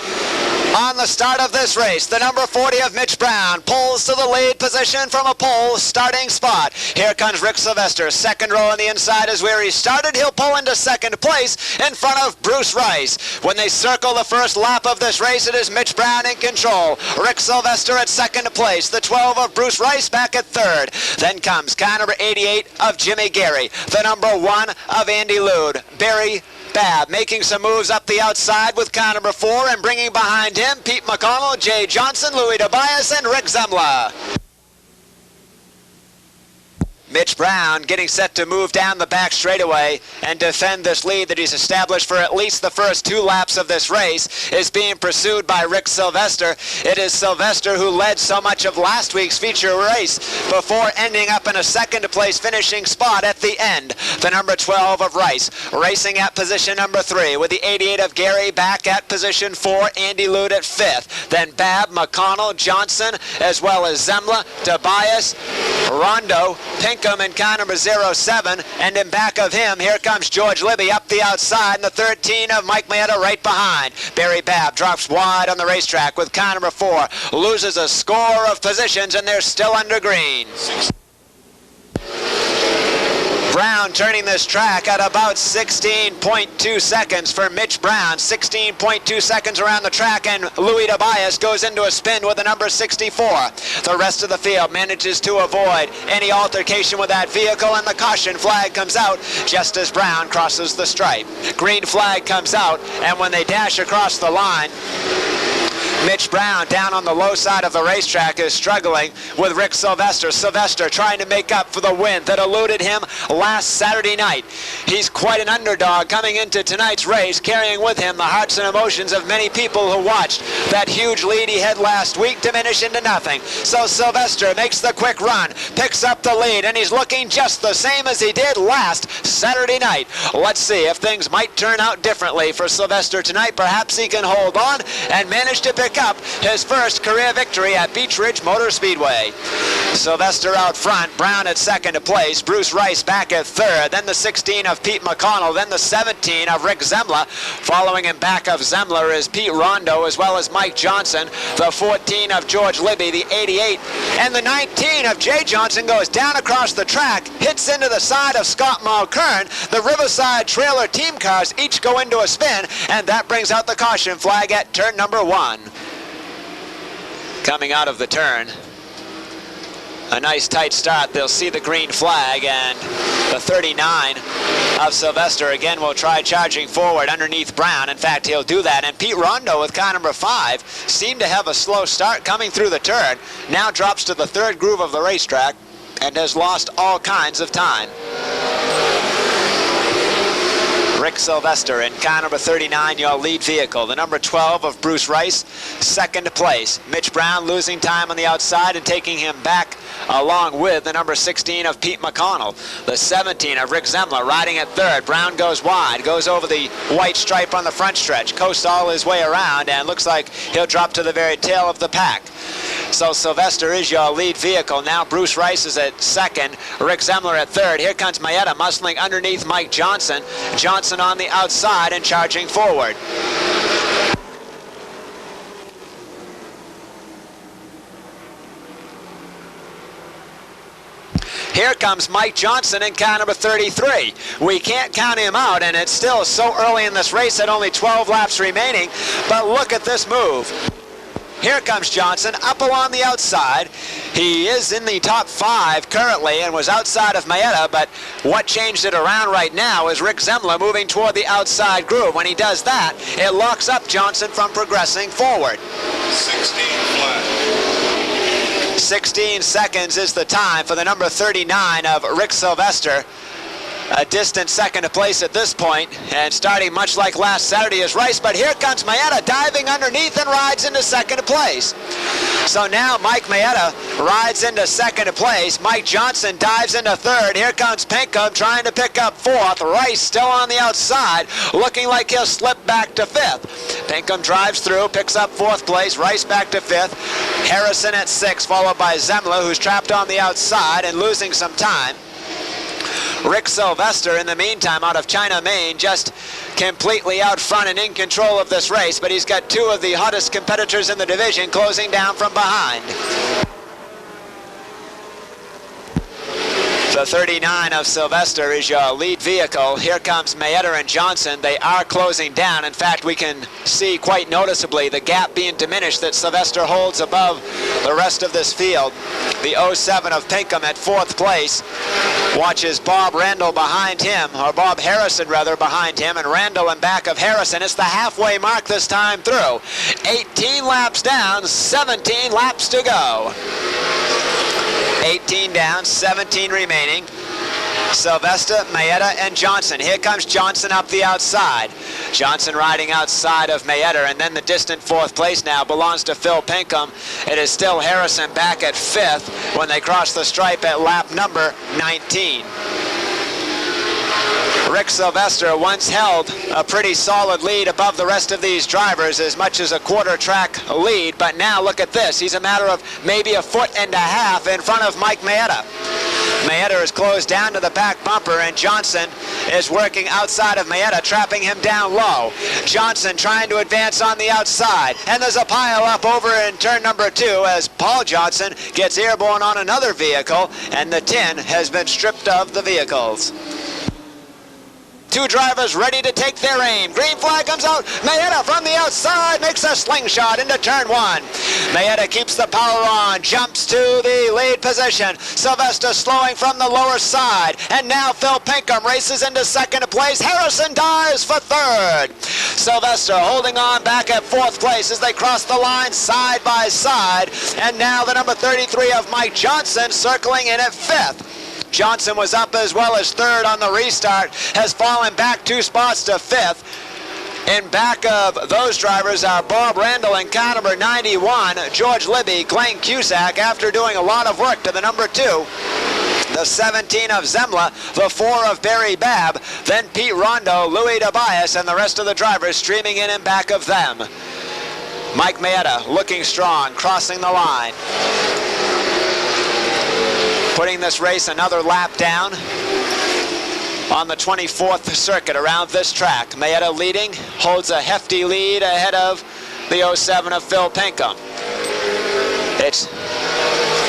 On the start of this race, the number 40 of Mitch Brown pulls to the lead position from a pole starting spot. Here comes Rick Sylvester. Second row on the inside is where he started. He'll pull into second place in front of Bruce Rice. When they circle the first lap of this race, it is Mitch Brown in control. Rick Sylvester at second place. The 12 of Bruce Rice back at third. Then comes car number 88 of Jimmy Gary. The number 1 of Andy Lude. Barry Babb making some moves up the outside with car number 4, and bringing behind him Pete McConnell, Jay Johnson, Louis Tobias, and Rick Zemla. Mitch Brown getting set to move down the back straightaway and defend this lead that he's established for at least the first 2 laps of this race. Is being pursued by Rick Sylvester. It is Sylvester who led so much of last week's feature race before ending up in a second place finishing spot at the end. The number 12 of Rice racing at position number 3 with the 88 of Gary back at position 4, Andy Lude at 5th. Then Babb, McConnell, Johnson, as well as Zemla, Tobias, Rondo, Pinkham, and car number 07, and in back of him, here comes George Libby up the outside, and the 13 of Mike Mayetta right behind. Barry Babb drops wide on the racetrack with car number 4, loses a score of positions, and they're still under green. Brown turning this track at about 16.2 seconds for Mitch Brown. 16.2 seconds around the track, and Louis Tobias goes into a spin with the number 64. The rest of the field manages to avoid any altercation with that vehicle, and the caution flag comes out just as Brown crosses the stripe. Green flag comes out, and when they dash across the line, Mitch Brown down on the low side of the racetrack is struggling with Rick Sylvester. Sylvester trying to make up for the win that eluded him last Saturday night. He's quite an underdog coming into tonight's race, carrying with him the hearts and emotions of many people who watched that huge lead he had last week diminish into nothing. So Sylvester makes the quick run, picks up the lead, and he's looking just the same as he did last Saturday night. Let's see if things might turn out differently for Sylvester tonight. Perhaps he can hold on and manage to pick up his first career victory at Beech Ridge Motor Speedway. Sylvester out front, Brown at second place, Bruce Rice back at third, then the 16 of Pete McConnell, then the 17 of Rick Zemla. Following him back of Zemla is Pete Rondo as well as Mike Johnson. The 14 of George Libby, the 88, and the 19 of Jay Johnson goes down across the track, hits into the side of Scott Mulkern. The Riverside Trailer team cars each go into a spin, and that brings out the caution flag at turn number 1. Coming out of the turn, a nice tight start. They'll see the green flag, and the 39 of Sylvester again will try charging forward underneath Brown. In fact, he'll do that, and Pete Rondo with car number 5 seemed to have a slow start coming through the turn. Now drops to the third groove of the racetrack and has lost all kinds of time. Rick Sylvester in car number 39, your lead vehicle. The number 12 of Bruce Rice, second place. Mitch Brown losing time on the outside and taking him back along with the number 16 of Pete McConnell. The 17 of Rick Zemla riding at third. Brown goes wide, goes over the white stripe on the front stretch, coasts all his way around, and looks like he'll drop to the very tail of the pack. So Sylvester is your lead vehicle. Now Bruce Rice is at second, Rick Zemla at third. Here comes Mayetta muscling underneath Mike Johnson. Johnson on the outside and charging forward. Here comes Mike Johnson in car number 33. We can't count him out, and it's still so early in this race at only 12 laps remaining, but look at this move. Here comes Johnson up along the outside. He is in the top 5 currently and was outside of Mayetta, but what changed it around right now is Rick Zemla moving toward the outside groove. When he does that, it locks up Johnson from progressing forward. 16 flat. 16 seconds is the time for the number 39 of Rick Sylvester. a distant second to place at this point, and starting much like last Saturday is Rice, but here comes Maeda diving underneath and rides into second to place. So now Mike Maeda rides into second to place. Mike Johnson dives into third. Here comes Pinkham trying to pick up fourth. Rice still on the outside, looking like he'll slip back to fifth. Pinkham drives through, picks up fourth place. Rice back to fifth. Harrison at sixth, followed by Zemla, who's trapped on the outside and losing some time. Rick Sylvester, in the meantime, out of China, Maine, just completely out front and in control of this race, but he's got two of the hottest competitors in the division closing down from behind. The 39 of Sylvester is your lead vehicle. Here comes Maeda and Johnson. They are closing down. In fact, we can see quite noticeably the gap being diminished that Sylvester holds above the rest of this field. The 07 of Pinkham at fourth place watches Bob Randall behind him, or Bob Harrison rather, behind him, and Randall in back of Harrison. It's the halfway mark this time through. 18 laps down, 17 laps to go. 18 down, 17 remaining. Sylvester, Maeda, and Johnson. Here comes Johnson up the outside. Johnson riding outside of Maeda, and then the distant fourth place now belongs to Phil Pinkham. It is still Harrison back at fifth when they cross the stripe at lap number 19. Rick Sylvester once held a pretty solid lead above the rest of these drivers, as much as a quarter track lead, but now look at this. He's a matter of maybe a foot and a half in front of Mike Maeda. Maeda is closed down to the back bumper, and Johnson is working outside of Maeda, trapping him down low. Johnson trying to advance on the outside, and there's a pile up over in turn number 2 as Paul Johnson gets airborne on another vehicle, and the tin has been stripped of the vehicles. Two drivers ready to take their aim. Green flag comes out. Maeda from the outside makes a slingshot into turn 1. Maeda keeps the power on, jumps to the lead position. Sylvester slowing from the lower side. And now Phil Pinkham races into second place. Harrison dives for third. Sylvester holding on back at fourth place as they cross the line side by side. And now the number 33 of Mike Johnson circling in at fifth. Johnson was up as well as third on the restart, has fallen back 2 spots to fifth. In back of those drivers are Bob Randall and car number 91, George Libby, Glenn Cusack, after doing a lot of work to the number 2. The 17 of Zemla, the 4 of Barry Babb, then Pete Rondo, Louis Tobias, and the rest of the drivers streaming in back of them. Mike Maeda looking strong, crossing the line. Putting this race another lap down on the 24th circuit around this track. Maeda leading, holds a hefty lead ahead of the 07 of Phil Pinkham. It's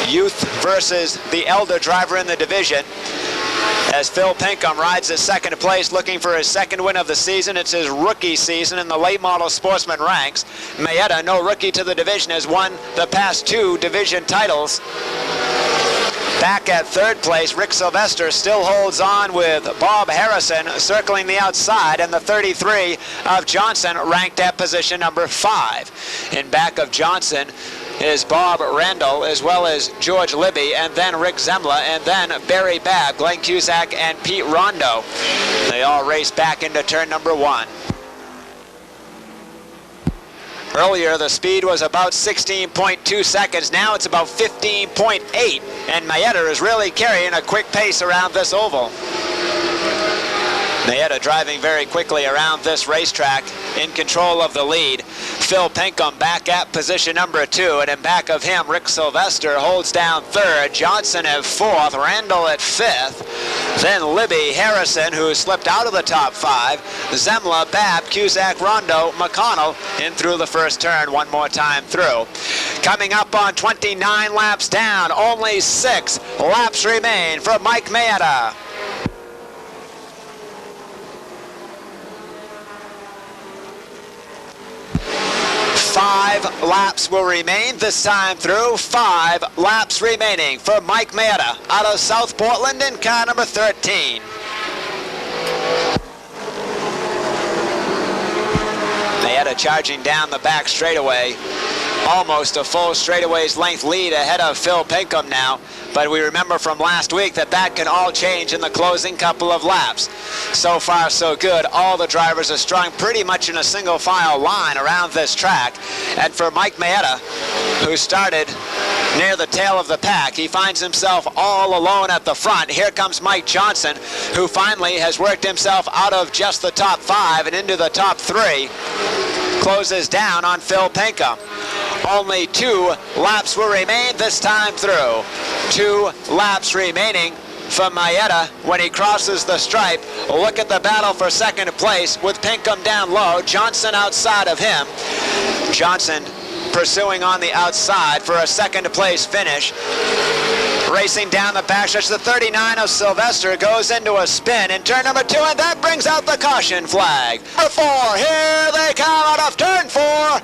youth versus the elder driver in the division, as Phil Pinkham rides his second place, looking for his second win of the season. It's his rookie season in the late model sportsman ranks. Maeda, no rookie to the division, has won the past 2 division titles. Back at third place, Rick Sylvester still holds on with Bob Harrison circling the outside, and the 33 of Johnson ranked at position number 5. In back of Johnson is Bob Randall, as well as George Libby, and then Rick Zemla, and then Barry Babb, Glenn Cusack, and Pete Rondo. They all race back into turn number 1. Earlier, the speed was about 16.2 seconds. Now it's about 15.8, and Maeda is really carrying a quick pace around this oval. Maeda driving very quickly around this racetrack, in control of the lead. Phil Pinkham back at position number 2, and in back of him, Rick Sylvester holds down third. Johnson at 4th, Randall at 5th. Then Libby, Harrison, who slipped out of the top 5. Zemla, Babb, Cusack, Rondo, McConnell in through the first turn one more time through. Coming up on 29 laps down, only 6 laps remain for Mike Maeda. 5 laps will remain this time through. 5 laps remaining for Mike Maeda out of South Portland in car number 13. Maeda charging down the back straightaway. almost a full straightaways length lead ahead of Phil Pinkham now. But we remember from last week that can all change in the closing couple of laps. So far, so good. All the drivers are strung pretty much in a single file line around this track. And for Mike Maeta, who started near the tail of the pack, he finds himself all alone at the front. Here comes Mike Johnson, who finally has worked himself out of just the top 5 and into the top 3. Closes down on Phil Pinkham. Only 2 laps will remain this time through. 2 laps remaining for Maeta when he crosses the stripe. Look at the battle for second place with Pinkham down low, Johnson outside of him. Johnson pursuing on the outside for a second place finish. Racing down the backstretch, the 39 of Sylvester goes into a spin in turn number 2, and that brings out the caution flag. Number 4, here they come out of turn 4.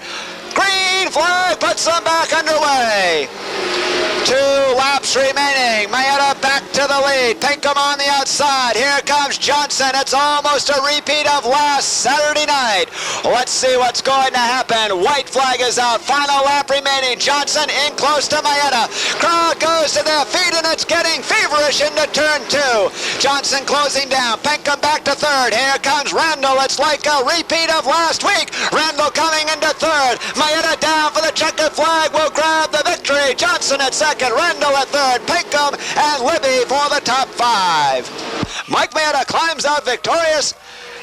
Green flag puts them back underway. 2 laps remaining. Maeta back to the lead. Pinkham on the outside. Here comes Johnson. It's almost a repeat of last Saturday night. Let's see what's going to happen. White flag is out. Final lap remaining. Johnson in close to Maeta. Crowd goes to their feet, and it's getting feverish into turn 2. Johnson closing down. Pinkham back to third. Here comes Randall. It's like a repeat of last week. Randall coming into third. Maeta down for the checkered flag will grab the victory. Johnson at second, Randall at third, Pinkham and Libby for the top 5. Mike Maeta climbs out victorious.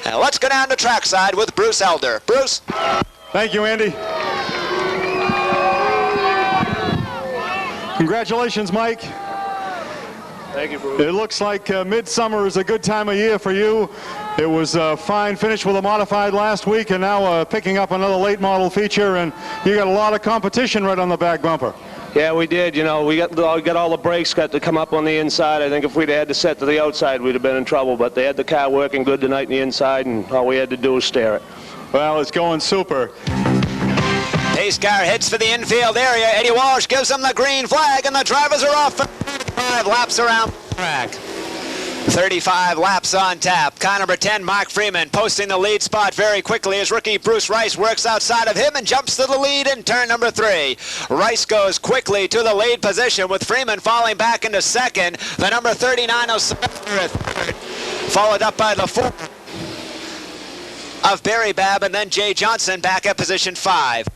And let's go down to trackside with Bruce Elder. Bruce? Thank you, Andy. Congratulations, Mike. Thank you, Bruce. It looks like midsummer is a good time of year for you. It was a fine finish with a modified last week, and now picking up another late model feature, and you got a lot of competition right on the back bumper. Yeah, we did. You know, we got all the brakes got to come up on the inside. I think if we'd had to set to the outside, we'd have been in trouble. But they had the car working good tonight on the inside, and all we had to do was steer it. Well, it's going super. Pace car hits for the infield area. Eddie Walsh gives them the green flag, and the drivers are off for 5 laps around the track. 35 laps on tap. Car number 10, Mark Freeman, posting the lead spot very quickly as rookie Bruce Rice works outside of him and jumps to the lead in turn number 3. Rice goes quickly to the lead position with Freeman falling back into second. The number 39 of Sylvester at third, followed up by the 4 of Barry Babb, and then Jay Johnson back at position 5.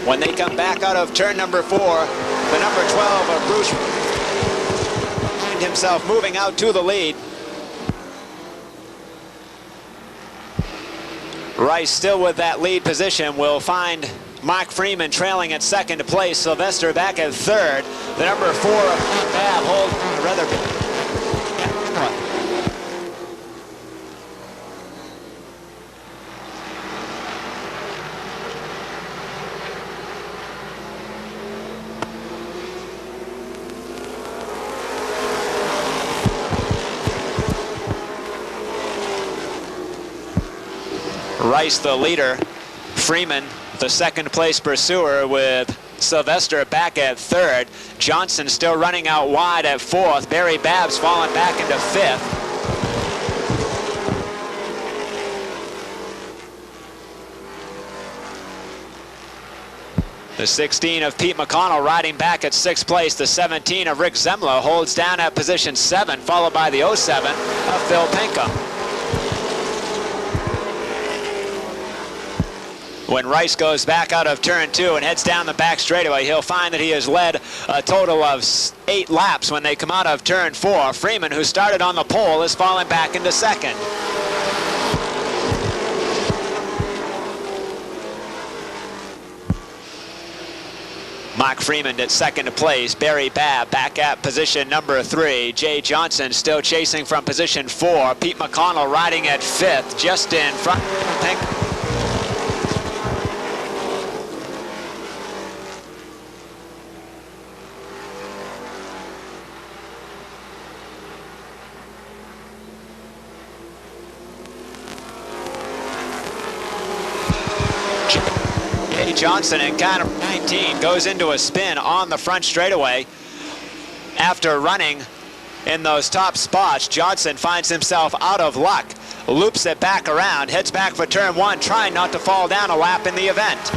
When they come back out of turn number 4, the number 12 of Bruce finds himself moving out to the lead. Rice still with that lead position will find Mark Freeman trailing at second place. Sylvester back at third. The number 4 of Babb holds rather. Rice the leader, Freeman the second place pursuer with Sylvester back at third. Johnson still running out wide at fourth. Barry Babb's fallen back into fifth. The 16 of Pete McConnell riding back at sixth place. The 17 of Rick Zemla holds down at position 7, followed by the 07 of Phil Pinkham. When Rice goes back out of turn 2 and heads down the back straightaway, he'll find that he has led a total of 8 laps when they come out of turn 4. Freeman, who started on the pole, is falling back into second. Mark Freeman at second place. Barry Babb back at position number 3. Jay Johnson still chasing from position 4. Pete McConnell riding at 5th, just in front of Pinkham. Andy Johnson in car number 19 goes into a spin on the front straightaway. After running in those top spots, Johnson finds himself out of luck, loops it back around, heads back for turn 1, trying not to fall down a lap in the event.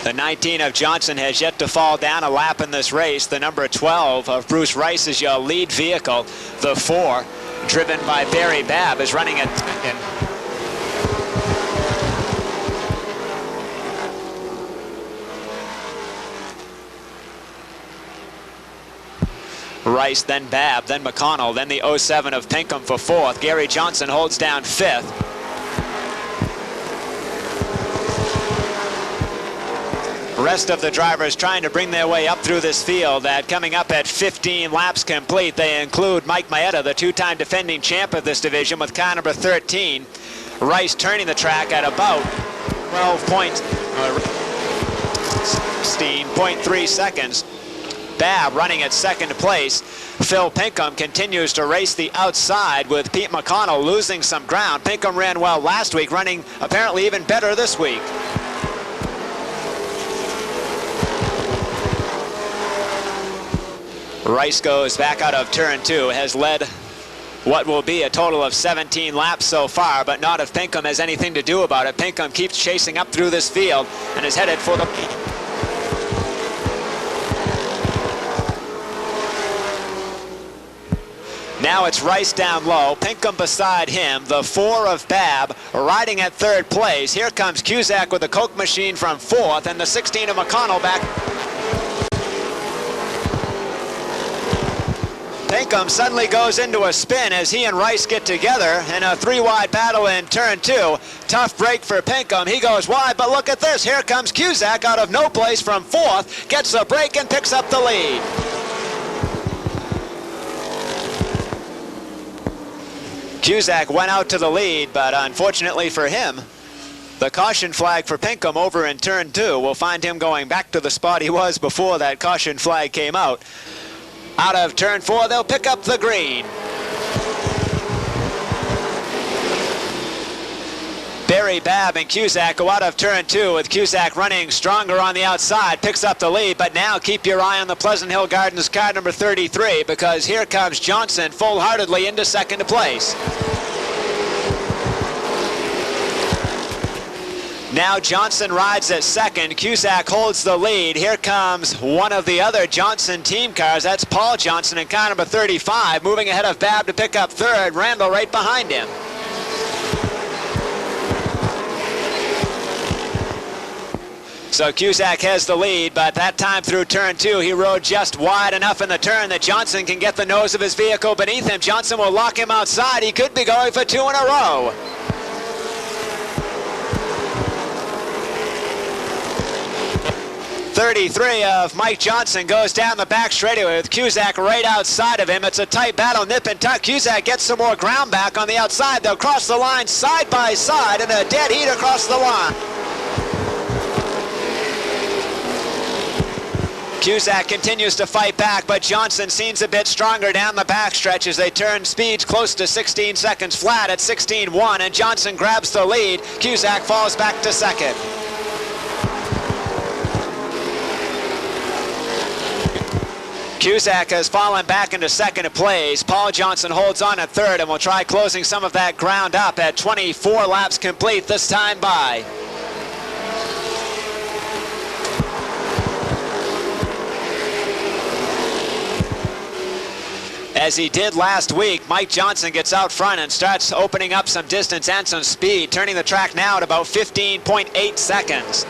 The 19 of Johnson has yet to fall down a lap in this race. The number 12 of Bruce Rice is your lead vehicle. The 4, driven by Barry Babb, is running at second. Rice, then Babb, then McConnell, then the 07 of Pinkham for 4th. Gary Johnson holds down 5th. Rest of the drivers trying to bring their way up through this field. Coming up at 15 laps complete, they include Mike Maeda, the 2-time defending champ of this division, with car number 13. Rice turning the track at about 16.3 seconds. Babb running at second place. Phil Pinkham continues to race the outside with Pete McConnell losing some ground. Pinkham ran well last week, running apparently even better this week. Rice goes back out of turn 2, has led what will be a total of 17 laps so far, but not if Pinkham has anything to do about it. Pinkham keeps chasing up through this field and is headed for the lead. Now it's Rice down low, Pinkham beside him, the 4 of Babb riding at 3rd place. Here comes Cusack with the Coke machine from 4th, and the 16 of McConnell back. Pinkham suddenly goes into a spin as he and Rice get together in a 3-wide battle in turn 2. Tough break for Pinkham. He goes wide, but look at this. Here comes Cusack out of no place from 4th, gets a break and picks up the lead. Cusack went out to the lead, but unfortunately for him, the caution flag for Pinkham over in turn 2 will find him going back to the spot he was before that caution flag came out. Out of turn 4, they'll pick up the green. Barry Babb and Cusack go out of turn 2 with Cusack running stronger on the outside, picks up the lead, but now keep your eye on the Pleasant Hill Gardens car number 33 because here comes Johnson full-heartedly into second place. Now Johnson rides at second. Cusack holds the lead. Here comes one of the other Johnson team cars. That's Paul Johnson in car number 35, moving ahead of Babb to pick up 3rd. Randall right behind him. So Cusack has the lead, but that time through turn 2, he rode just wide enough in the turn that Johnson can get the nose of his vehicle beneath him. Johnson will lock him outside. He could be going for 2 in a row. .33 of Mike Johnson goes down the back straightaway with Cusack right outside of him. It's a tight battle, nip and tuck. Cusack gets some more ground back on the outside. They'll cross the line side by side in a dead heat across the line. Cusack continues to fight back, but Johnson seems a bit stronger down the backstretch as they turn speeds close to 16 seconds flat at 16.1, and Johnson grabs the lead. Cusack falls back to second. Cusack has fallen back into second place. Paul Johnson holds on at 3rd and will try closing some of that ground up at 24 laps complete, this time by. As he did last week, Mike Johnson gets out front and starts opening up some distance and some speed, turning the track now at about 15.8 seconds.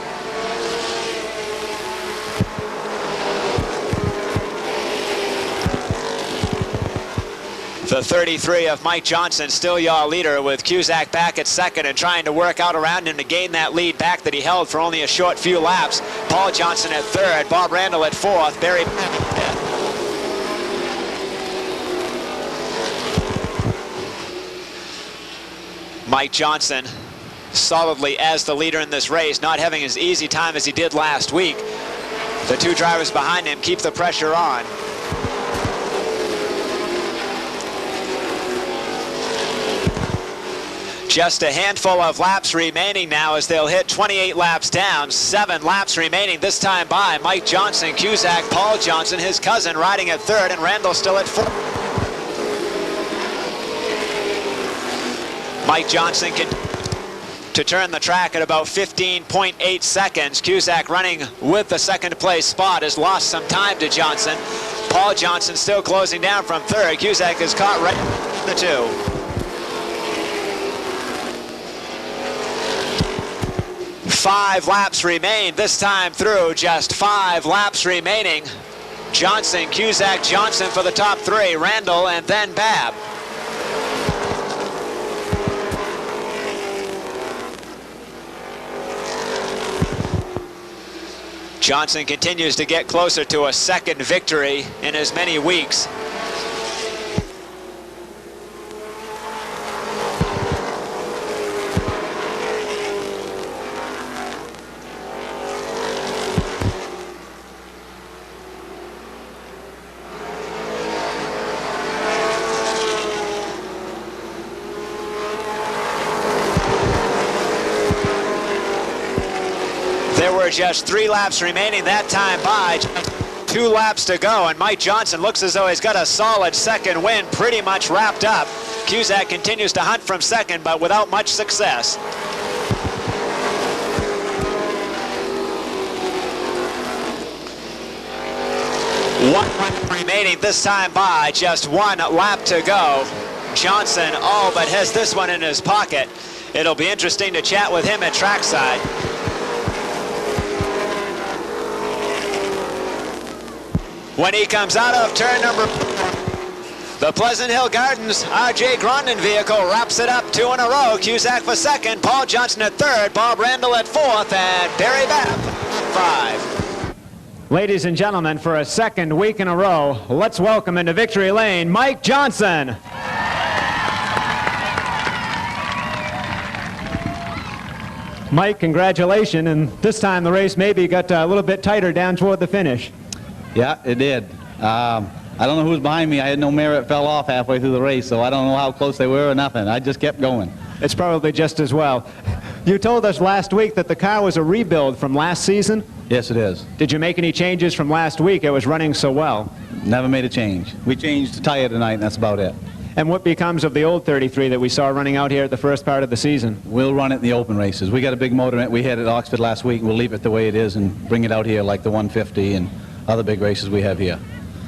The 33 of Mike Johnson, still your leader, with Cusack back at second and trying to work out around him to gain that lead back that he held for only a short few laps. Paul Johnson at 3rd, Bob Randall at 4th, Barry Mike Johnson solidly as the leader in this race, not having as easy time as he did last week. The two drivers behind him keep the pressure on. Just a handful of laps remaining now as they'll hit 28 laps down. 7 laps remaining this time by Mike Johnson, Cusack, Paul Johnson, his cousin riding at third, and Randall still at fourth. Mike Johnson can to turn the track at about 15.8 seconds. Cusack running with the second place spot has lost some time to Johnson. Paul Johnson still closing down from third. Cusack is caught right in the two. 5 laps remain this time through. Just 5 laps remaining. Johnson, Cusack, Johnson for the top 3. Randall and then Babb. Johnson continues to get closer to a second victory in as many weeks. Just 3 laps remaining that time by. 2 laps to go, and Mike Johnson looks as though he's got a solid second win pretty much wrapped up. Cusack continues to hunt from second, but without much success. 1 lap remaining this time by. Just 1 lap to go. Johnson all but has this one in his pocket. It'll be interesting to chat with him at trackside. When he comes out of turn number 4, the Pleasant Hill Gardens R.J. Grondin vehicle wraps it up 2 in a row. Cusack for second, Paul Johnson at third, Bob Randall at fourth, and Barry Babb 5. Ladies and gentlemen, for a second week in a row, let's welcome into victory lane, Mike Johnson. Mike, congratulations, and this time the race maybe got a little bit tighter down toward the finish. Yeah, it did. I don't know who's behind me. I had no mirror. It fell off halfway through the race, so I don't know how close they were or nothing. I just kept going. It's probably just as well. You told us last week that the car was a rebuild from last season? Yes, it is. Did you make any changes from last week? It was running so well. Never made a change. We changed the tire tonight, and that's about it. And what becomes of the old 33 that we saw running out here at the first part of the season? We'll run it in the open races. We got a big motor we had at Oxford last week. We'll leave it the way it is and bring it out here like the 150 and other big races we have here.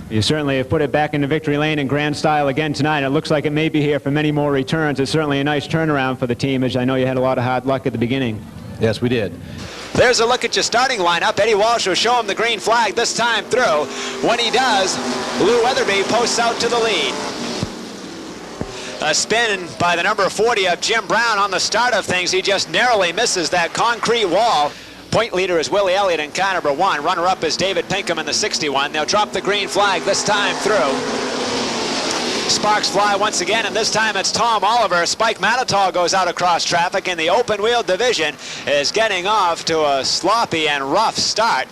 You certainly have put it back into victory lane in grand style again tonight. It looks like it may be here for many more returns. It's certainly a nice turnaround for the team, as I know you had a lot of hard luck at the beginning. Yes, we did. There's a look at your starting lineup. Eddie Walsh will show him the green flag this time through. When he does, Lou Weatherby posts out to the lead. A spin by the number 40 of Jim Brown on the start of things. He just narrowly misses that concrete wall. Point leader is Willie Elliott in car number 1. Runner-up is David Pinkham in the 61. They'll drop the green flag this time through. Sparks fly once again, and this time it's Tom Oliver. Spike Matitall goes out across traffic, and the open-wheel division is getting off to a sloppy and rough start.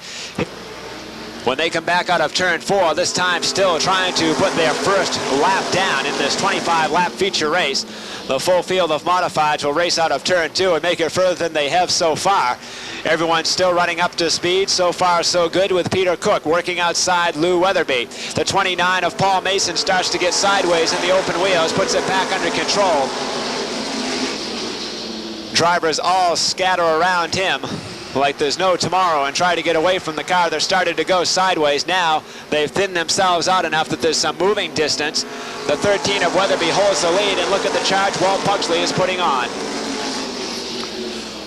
When they come back out of turn 4, this time still trying to put their first lap down in this 25-lap feature race. The full field of modifieds will race out of turn 2 and make it further than they have so far. Everyone's still running up to speed. So far, so good, with Peter Cook working outside Lou Weatherby. The 29 of Paul Mason starts to get sideways in the open wheels, puts it back under control. Drivers all scatter around him like there's no tomorrow and try to get away from the car. They're starting to go sideways now. They've thinned themselves out enough that there's some moving distance. The 13 of Weatherby holds the lead, and look at the charge Walt Pugsley is putting on.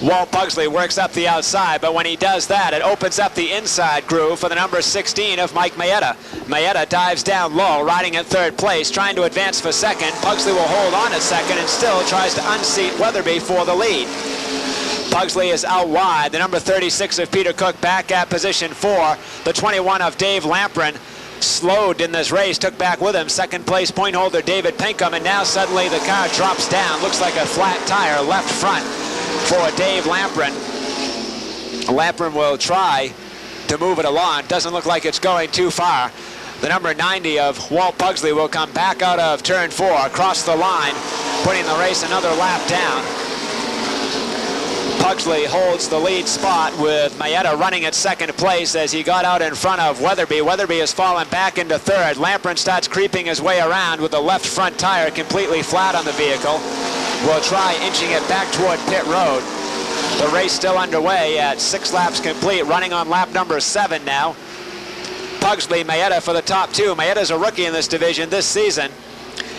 Walt Pugsley works up the outside, but when he does that, it opens up the inside groove for the number 16 of Mike Mayetta. Mayetta dives down low, riding at third place, trying to advance for second. Pugsley will hold on at second and still tries to unseat Weatherby for the lead. Pugsley is out wide. The number 36 of Peter Cook back at position 4. The 21 of Dave Lamprin slowed in this race, took back with him second place point holder David Pinkham, and now suddenly the car drops down. Looks like a flat tire left front for Dave Lamprin. Lamprin will try to move it along. Doesn't look like it's going too far. The number 90 of Walt Pugsley will come back out of turn 4, across the line, putting the race another lap down. Pugsley holds the lead spot with Mayetta running at second place as he got out in front of Weatherby. Weatherby has fallen back into third. Lamprin starts creeping his way around with the left front tire completely flat on the vehicle. Will try inching it back toward pit road. The race still underway at 6 laps complete, running on lap number 7 now. Pugsley, Mayetta for the top 2. Mayetta's a rookie in this division this season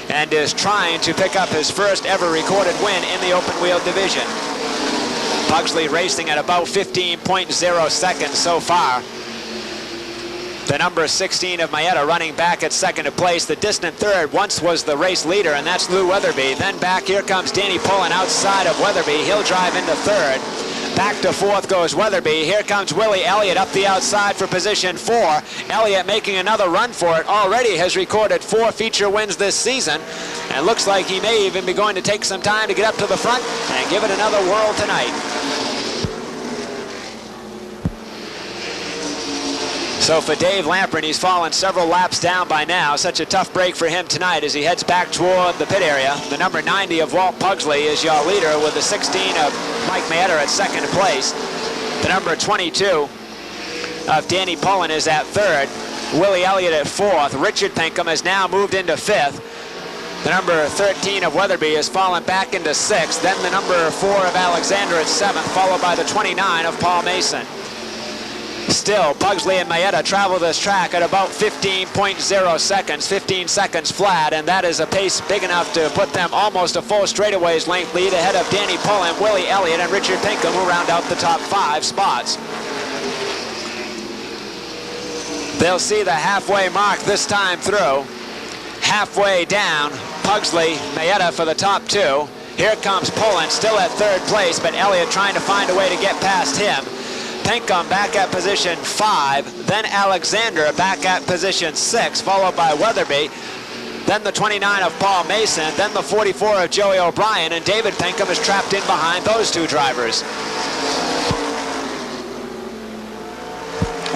and is trying to pick up his first ever recorded win in the open wheel division. Pugsley racing at about 15.0 seconds so far. The number 16 of Mayetta running back at second place. The distant third once was the race leader, and that's Lou Weatherby. Then back, here comes Danny Pullen outside of Weatherby. He'll drive into third. Back to fourth goes Weatherby. Here comes Willie Elliott up the outside for position 4. Elliott making another run for it. Already has recorded 4 feature wins this season, and looks like he may even be going to take some time to get up to the front and give it another whirl tonight. So for Dave Lamprin, he's fallen several laps down by now. Such a tough break for him tonight as he heads back toward the pit area. The number 90 of Walt Pugsley is your leader with the 16 of Mike Mayetta at second place. The number 22 of Danny Pullen is at third. Willie Elliott at fourth. Richard Pinkham has now moved into fifth. The number 13 of Weatherby has fallen back into sixth. Then the number 4 of Alexander at seventh, followed by the 29 of Paul Mason. Still, Pugsley and Mayetta travel this track at about 15.0 seconds, 15 seconds flat, and that is a pace big enough to put them almost a full straightaways length lead ahead of Danny Pullen, Willie Elliott, and Richard Pinkham, who round out the top 5 spots. They'll see the halfway mark this time through. Halfway down, Pugsley, Mayetta for the top 2. Here comes Pullen, still at third place, but Elliott trying to find a way to get past him. Pinkham back at position 5, then Alexander back at position 6, followed by Weatherby, then the 29 of Paul Mason, then the 44 of Joey O'Brien, and David Pinkham is trapped in behind those 2 drivers.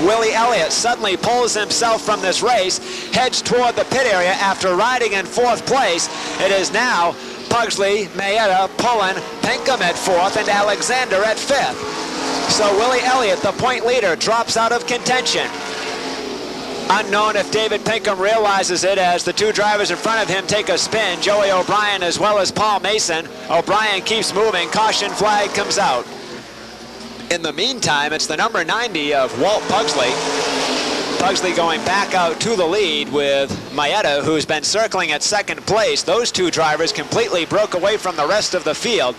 Willie Elliott suddenly pulls himself from this race, heads toward the pit area after riding in 4th place. It is now Pugsley, Mayetta, Pullen, Pinkham at 4th, and Alexander at 5th. So Willie Elliott, the point leader, drops out of contention. Unknown if David Pinkham realizes it as the 2 drivers in front of him take a spin, Joey O'Brien as well as Paul Mason. O'Brien keeps moving, caution flag comes out. In the meantime, it's the number 90 of Walt Pugsley. Pugsley going back out to the lead with Mayetta, who's been circling at second place. Those 2 drivers completely broke away from the rest of the field.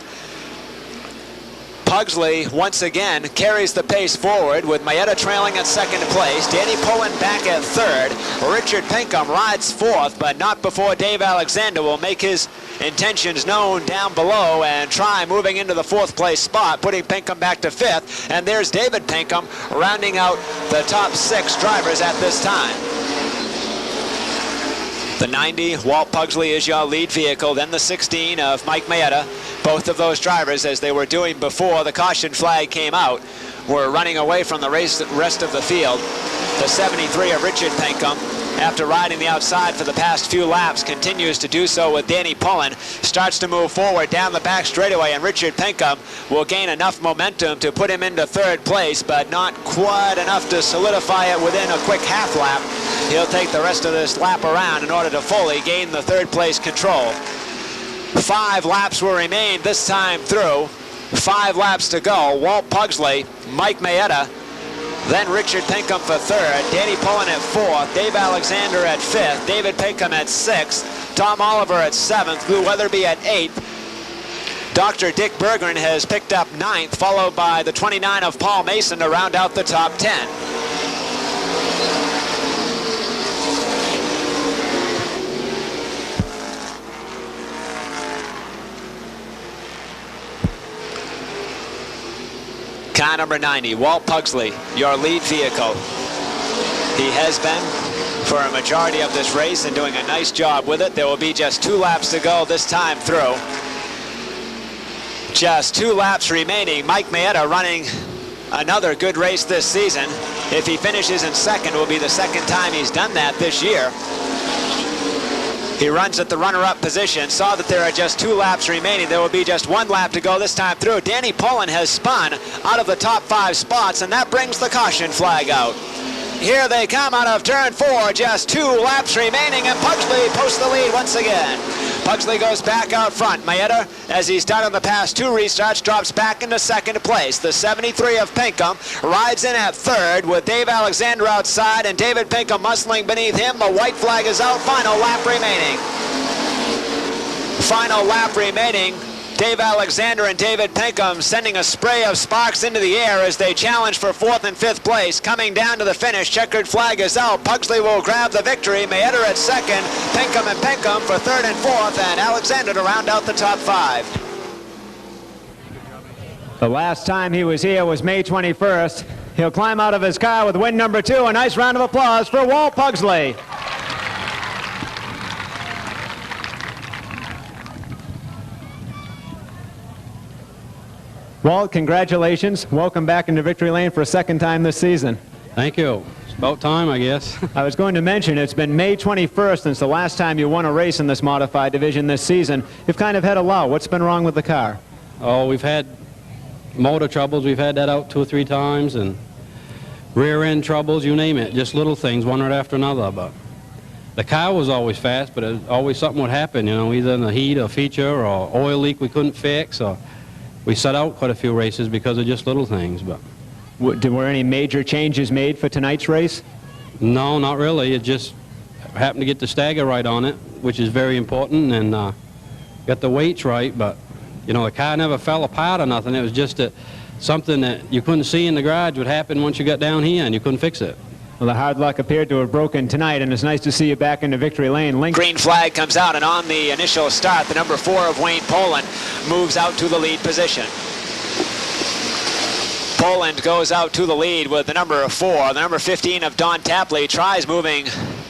Pugsley once again carries the pace forward with Mayetta trailing at second place. Danny Pullen back at third. Richard Pinkham rides 4th, but not before Dave Alexander will make his intentions known down below and try moving into the 4th place spot, putting Pinkham back to 5th. And there's David Pinkham rounding out the top 6 drivers at this time. The 90, Walt Pugsley, is your lead vehicle, then the 16 of Mike Mayetta. Both of those drivers, as they were doing before the caution flag came out, were running away from the rest of the field. The 73 of Richard Pinkham, after riding the outside for the past few laps, continues to do so with Danny Pullen, starts to move forward down the back straightaway, and Richard Pinkham will gain enough momentum to put him into 3rd place, but not quite enough to solidify it within a quick half lap. He'll take the rest of this lap around in order to fully gain the 3rd place control. 5 laps will remain this time through. 5 laps to go. Walt Pugsley, Mike Mayetta, then Richard Pinkham for 3rd, Danny Pullen at 4th, Dave Alexander at 5th, David Pinkham at 6th, Tom Oliver at 7th, Lou Weatherby at 8th. Dr. Dick Berggren has picked up 9th, followed by the 29 of Paul Mason to round out the top 10. Car number 90, Walt Pugsley, your lead vehicle. He has been for a majority of this race and doing a nice job with it. There will be just 2 laps to go this time through. Just 2 laps remaining. Mike Maeda running another good race this season. If he finishes in second, it will be the second time he's done that this year. He runs at the runner-up position, saw that there are just 2 laps remaining. There will be just 1 lap to go this time through. Danny Pullen has spun out of the top 5 spots, and that brings the caution flag out. Here they come out of turn 4, just 2 laps remaining, and Pugsley posts the lead once again. Pugsley goes back out front. Maeda, as he's done in the past 2 restarts, drops back into second place. The 73 of Pinkham rides in at third with Dave Alexander outside and David Pinkham muscling beneath him. The white flag is out. Final lap remaining. Final lap remaining. Dave Alexander and David Pinkham sending a spray of sparks into the air as they challenge for 4th and 5th place. Coming down to the finish, checkered flag is out. Pugsley will grab the victory. Maeda at second, Pinkham and Pinkham for 3rd and 4th, and Alexander to round out the top 5. The last time he was here was May 21st. He'll climb out of his car with win number 2. A nice round of applause for Walt Pugsley. Walt, congratulations. Welcome back into Victory Lane for a second time this season. Thank you. It's about time, I guess. I was going to mention it's been May 21st since the last time you won a race in this modified division this season. You've kind of had a lull. What's been wrong with the car? Oh, we've had motor troubles. We've had that out 2 or 3 times, and rear end troubles, you name it. Just little things, one right after another. But the car was always fast, but always something would happen, you know, either in the heat or feature or oil leak we couldn't fix, or we set out quite a few races because of just little things. But were any major changes made for tonight's race? No, not really. It just happened to get the stagger right on it, which is very important, and got the weights right. But you know, the car never fell apart or nothing. It was just something that you couldn't see in the garage would happen once you got down here, and you couldn't fix it. Well, the hard luck appeared to have broken tonight, and it's nice to see you back into Victory Lane. Green flag comes out, and on the initial start, the number 4 of Wayne Poland moves out to the lead position. Poland goes out to the lead with the number 4. The number 15 of Don Tapley tries moving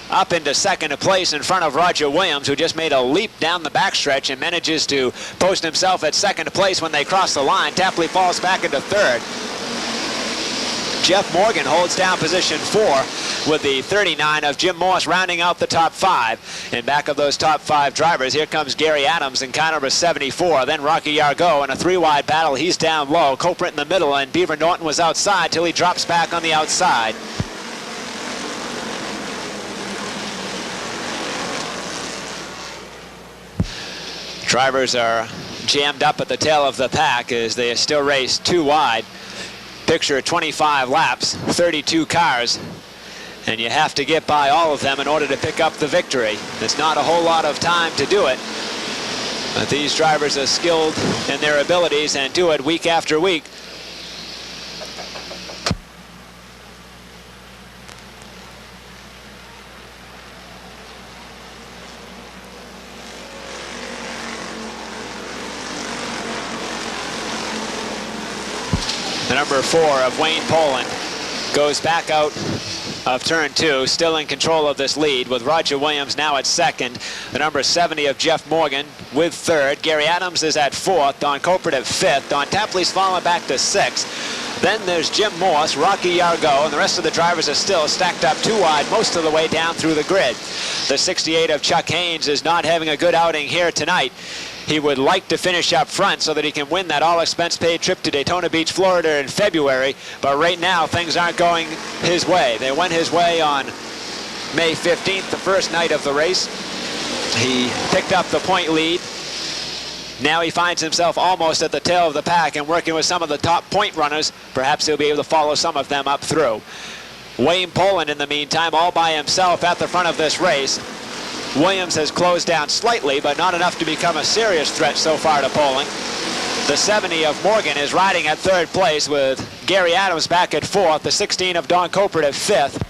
up into second place in front of Roger Williams, who just made a leap down the backstretch and manages to post himself at second place when they cross the line. Tapley falls back into third. Jeff Morgan holds down position 4 with the 39 of Jim Morse rounding out the top 5. In back of those top 5 drivers, here comes Gary Adams in car number 74. Then Rocky Yargo in a 3-wide battle. He's down low. Coprint in the middle, and Beaver Norton was outside till he drops back on the outside. Drivers are jammed up at the tail of the pack as they still race 2 wide. Picture 25 laps, 32 cars, and you have to get by all of them in order to pick up the victory. It's not a whole lot of time to do it, but these drivers are skilled in their abilities and do it week after week. The number 4 of Wayne Poland goes back out of turn 2, still in control of this lead with Roger Williams now at second. The number 70 of Jeff Morgan with third. Gary Adams is at 4th. Don Copeland at 5th. Don Tapley's fallen back to 6th. Then there's Jim Morse, Rocky Yargo, and the rest of the drivers are still stacked up 2 wide most of the way down through the grid. The 68 of Chuck Haynes is not having a good outing here tonight. He would like to finish up front so that he can win that all-expense-paid trip to Daytona Beach, Florida in February. But right now, things aren't going his way. They went his way on May 15th, the first night of the race. He picked up the point lead. Now he finds himself almost at the tail of the pack and working with some of the top point runners. Perhaps he'll be able to follow some of them up through. Wayne Poland, in the meantime, all by himself at the front of this race. Williams has closed down slightly, but not enough to become a serious threat so far to Poland. The 70 of Morgan is riding at 3rd place with Gary Adams back at 4th. The 16 of Don Copeland at 5th.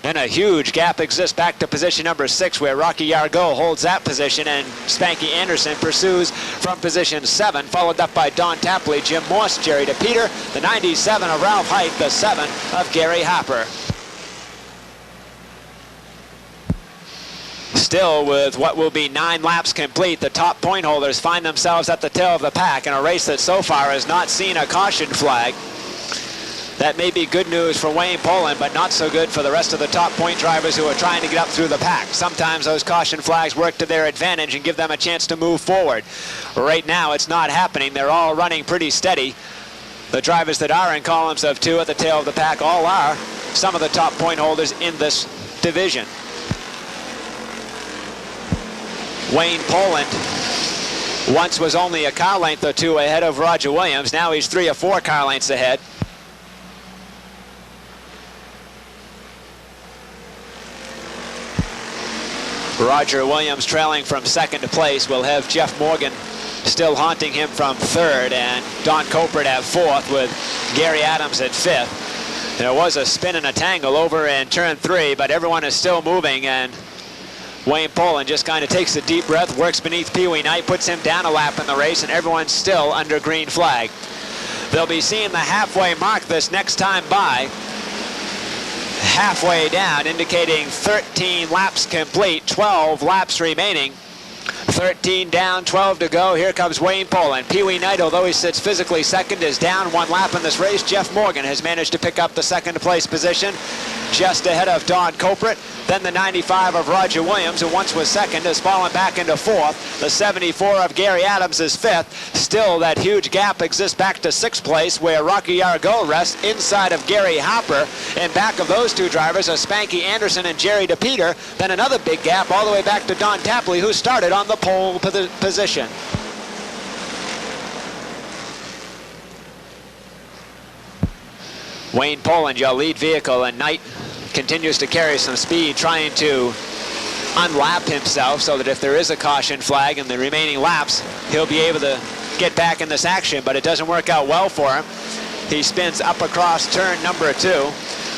And a huge gap exists back to position number 6, where Rocky Yargo holds that position, and Spanky Anderson pursues from position 7, followed up by Don Tapley, Jim Morse, Jerry DePeter, the 97 of Ralph Height, the 7 of Gary Hopper. Still, with what will be 9 laps complete, the top point holders find themselves at the tail of the pack in a race that so far has not seen a caution flag. That may be good news for Wayne Poland, but not so good for the rest of the top point drivers who are trying to get up through the pack. Sometimes those caution flags work to their advantage and give them a chance to move forward. Right now, it's not happening. They're all running pretty steady. The drivers that are in columns of 2 at the tail of the pack all are some of the top point holders in this division. Wayne Poland once was only a car length or 2 ahead of Roger Williams. Now he's 3 or 4 car lengths ahead. Roger Williams trailing from 2nd place. Will have Jeff Morgan still haunting him from 3rd, and Don Copeland at 4th with Gary Adams at 5th. There was a spin and a tangle over in turn 3, but everyone is still moving, and Wayne Poland just kind of takes a deep breath, works beneath Pee Wee Knight, puts him down a lap in the race, and everyone's still under green flag. They'll be seeing the halfway mark this next time by. Halfway down, indicating 13 laps complete, 12 laps remaining. 13 down, 12 to go. Here comes Wayne Poland. Pee Wee Knight, although he sits physically 2nd, is down 1 lap in this race. Jeff Morgan has managed to pick up the 2nd place position, just ahead of Don Copeland. Then the 95 of Roger Williams, who once was 2nd, has fallen back into 4th. The 74 of Gary Adams is 5th. Still, that huge gap exists back to 6th place, where Rocky Yargo rests inside of Gary Hopper. And back of those 2 drivers are Spanky Anderson and Jerry DePeter. Then another big gap all the way back to Don Tapley, who started on the pole position. Wayne Poland, your lead vehicle, and Knight continues to carry some speed, trying to unlap himself so that if there is a caution flag in the remaining laps, he'll be able to get back in this action, but it doesn't work out well for him. He spins up across turn number 2,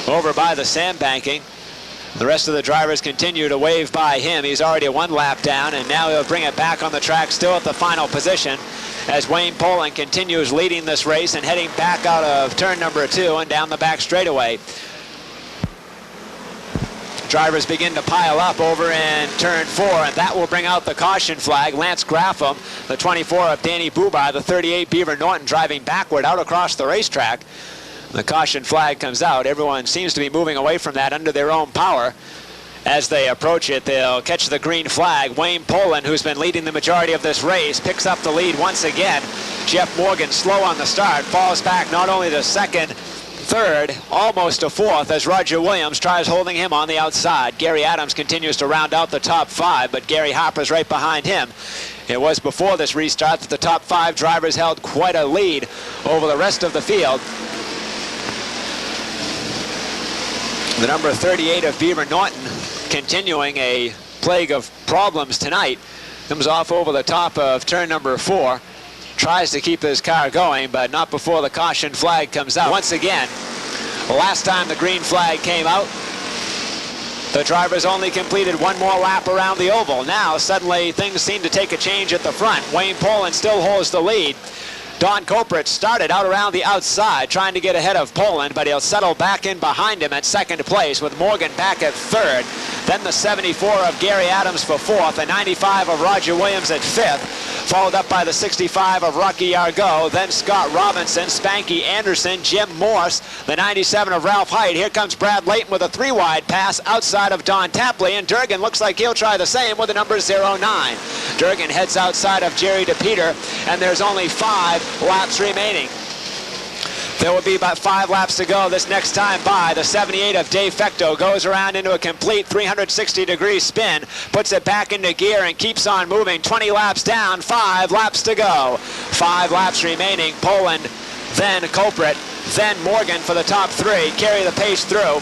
over by the sandbanking. The rest of the drivers continue to wave by him. He's already 1 lap down, and now he'll bring it back on the track, still at the final position, as Wayne Poland continues leading this race and heading back out of turn number 2 and down the back straightaway. Drivers begin to pile up over in turn 4, and that will bring out the caution flag. Lance Graffam, the 24 of Danny Bubar, the 38 Beaver Norton, driving backward out across the racetrack. The caution flag comes out. Everyone seems to be moving away from that under their own power. As they approach it, they'll catch the green flag. Wayne Poland, who's been leading the majority of this race, picks up the lead once again. Jeff Morgan, slow on the start, falls back not only to 2nd, 3rd, almost to 4th, as Roger Williams tries holding him on the outside. Gary Adams continues to round out the top 5, but Gary Hopper's right behind him. It was before this restart that the top 5 drivers held quite a lead over the rest of the field. The number 38 of Beaver Norton, continuing a plague of problems tonight, comes off over the top of turn number 4. Tries to keep his car going, but not before the caution flag comes out. Once again, last time the green flag came out, the drivers only completed 1 more lap around the oval. Now, suddenly, things seem to take a change at the front. Wayne Poland still holds the lead. Don Copeland started out around the outside, trying to get ahead of Poland, but he'll settle back in behind him at 2nd place, with Morgan back at 3rd. Then the 74 of Gary Adams for 4th, the 95 of Roger Williams at 5th, followed up by the 65 of Rocky Yargo, then Scott Robinson, Spanky Anderson, Jim Morse, the 97 of Ralph Height. Here comes Brad Layton with a 3-wide pass outside of Don Tapley, and Durgan looks like he'll try the same with the number 09. Durgan heads outside of Jerry DePeter, and there's only 5 laps remaining. There will be about 5 laps to go this next time by. The 78 of Dave Fecto goes around into a complete 360-degree spin, puts it back into gear, and keeps on moving. 20 laps down, 5 laps to go. 5 laps remaining. Poland, then Copeland, then Morgan for the top 3. Carry the pace through.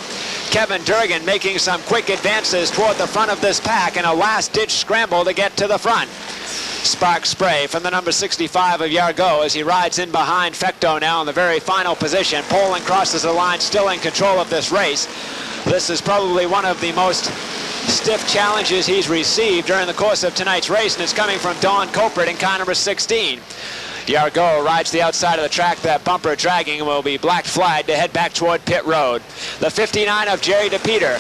Kevin Durgan making some quick advances toward the front of this pack in a last-ditch scramble to get to the front. Spark spray from the number 65 of Yargo as he rides in behind Fecto now in the very final position. Poland crosses the line, still in control of this race. This is probably one of the most stiff challenges he's received during the course of tonight's race, and it's coming from Don Copeland in car number 16. Yargo rides the outside of the track, that bumper dragging, and will be black flagged to head back toward pit road. The 59 of Jerry DePeter,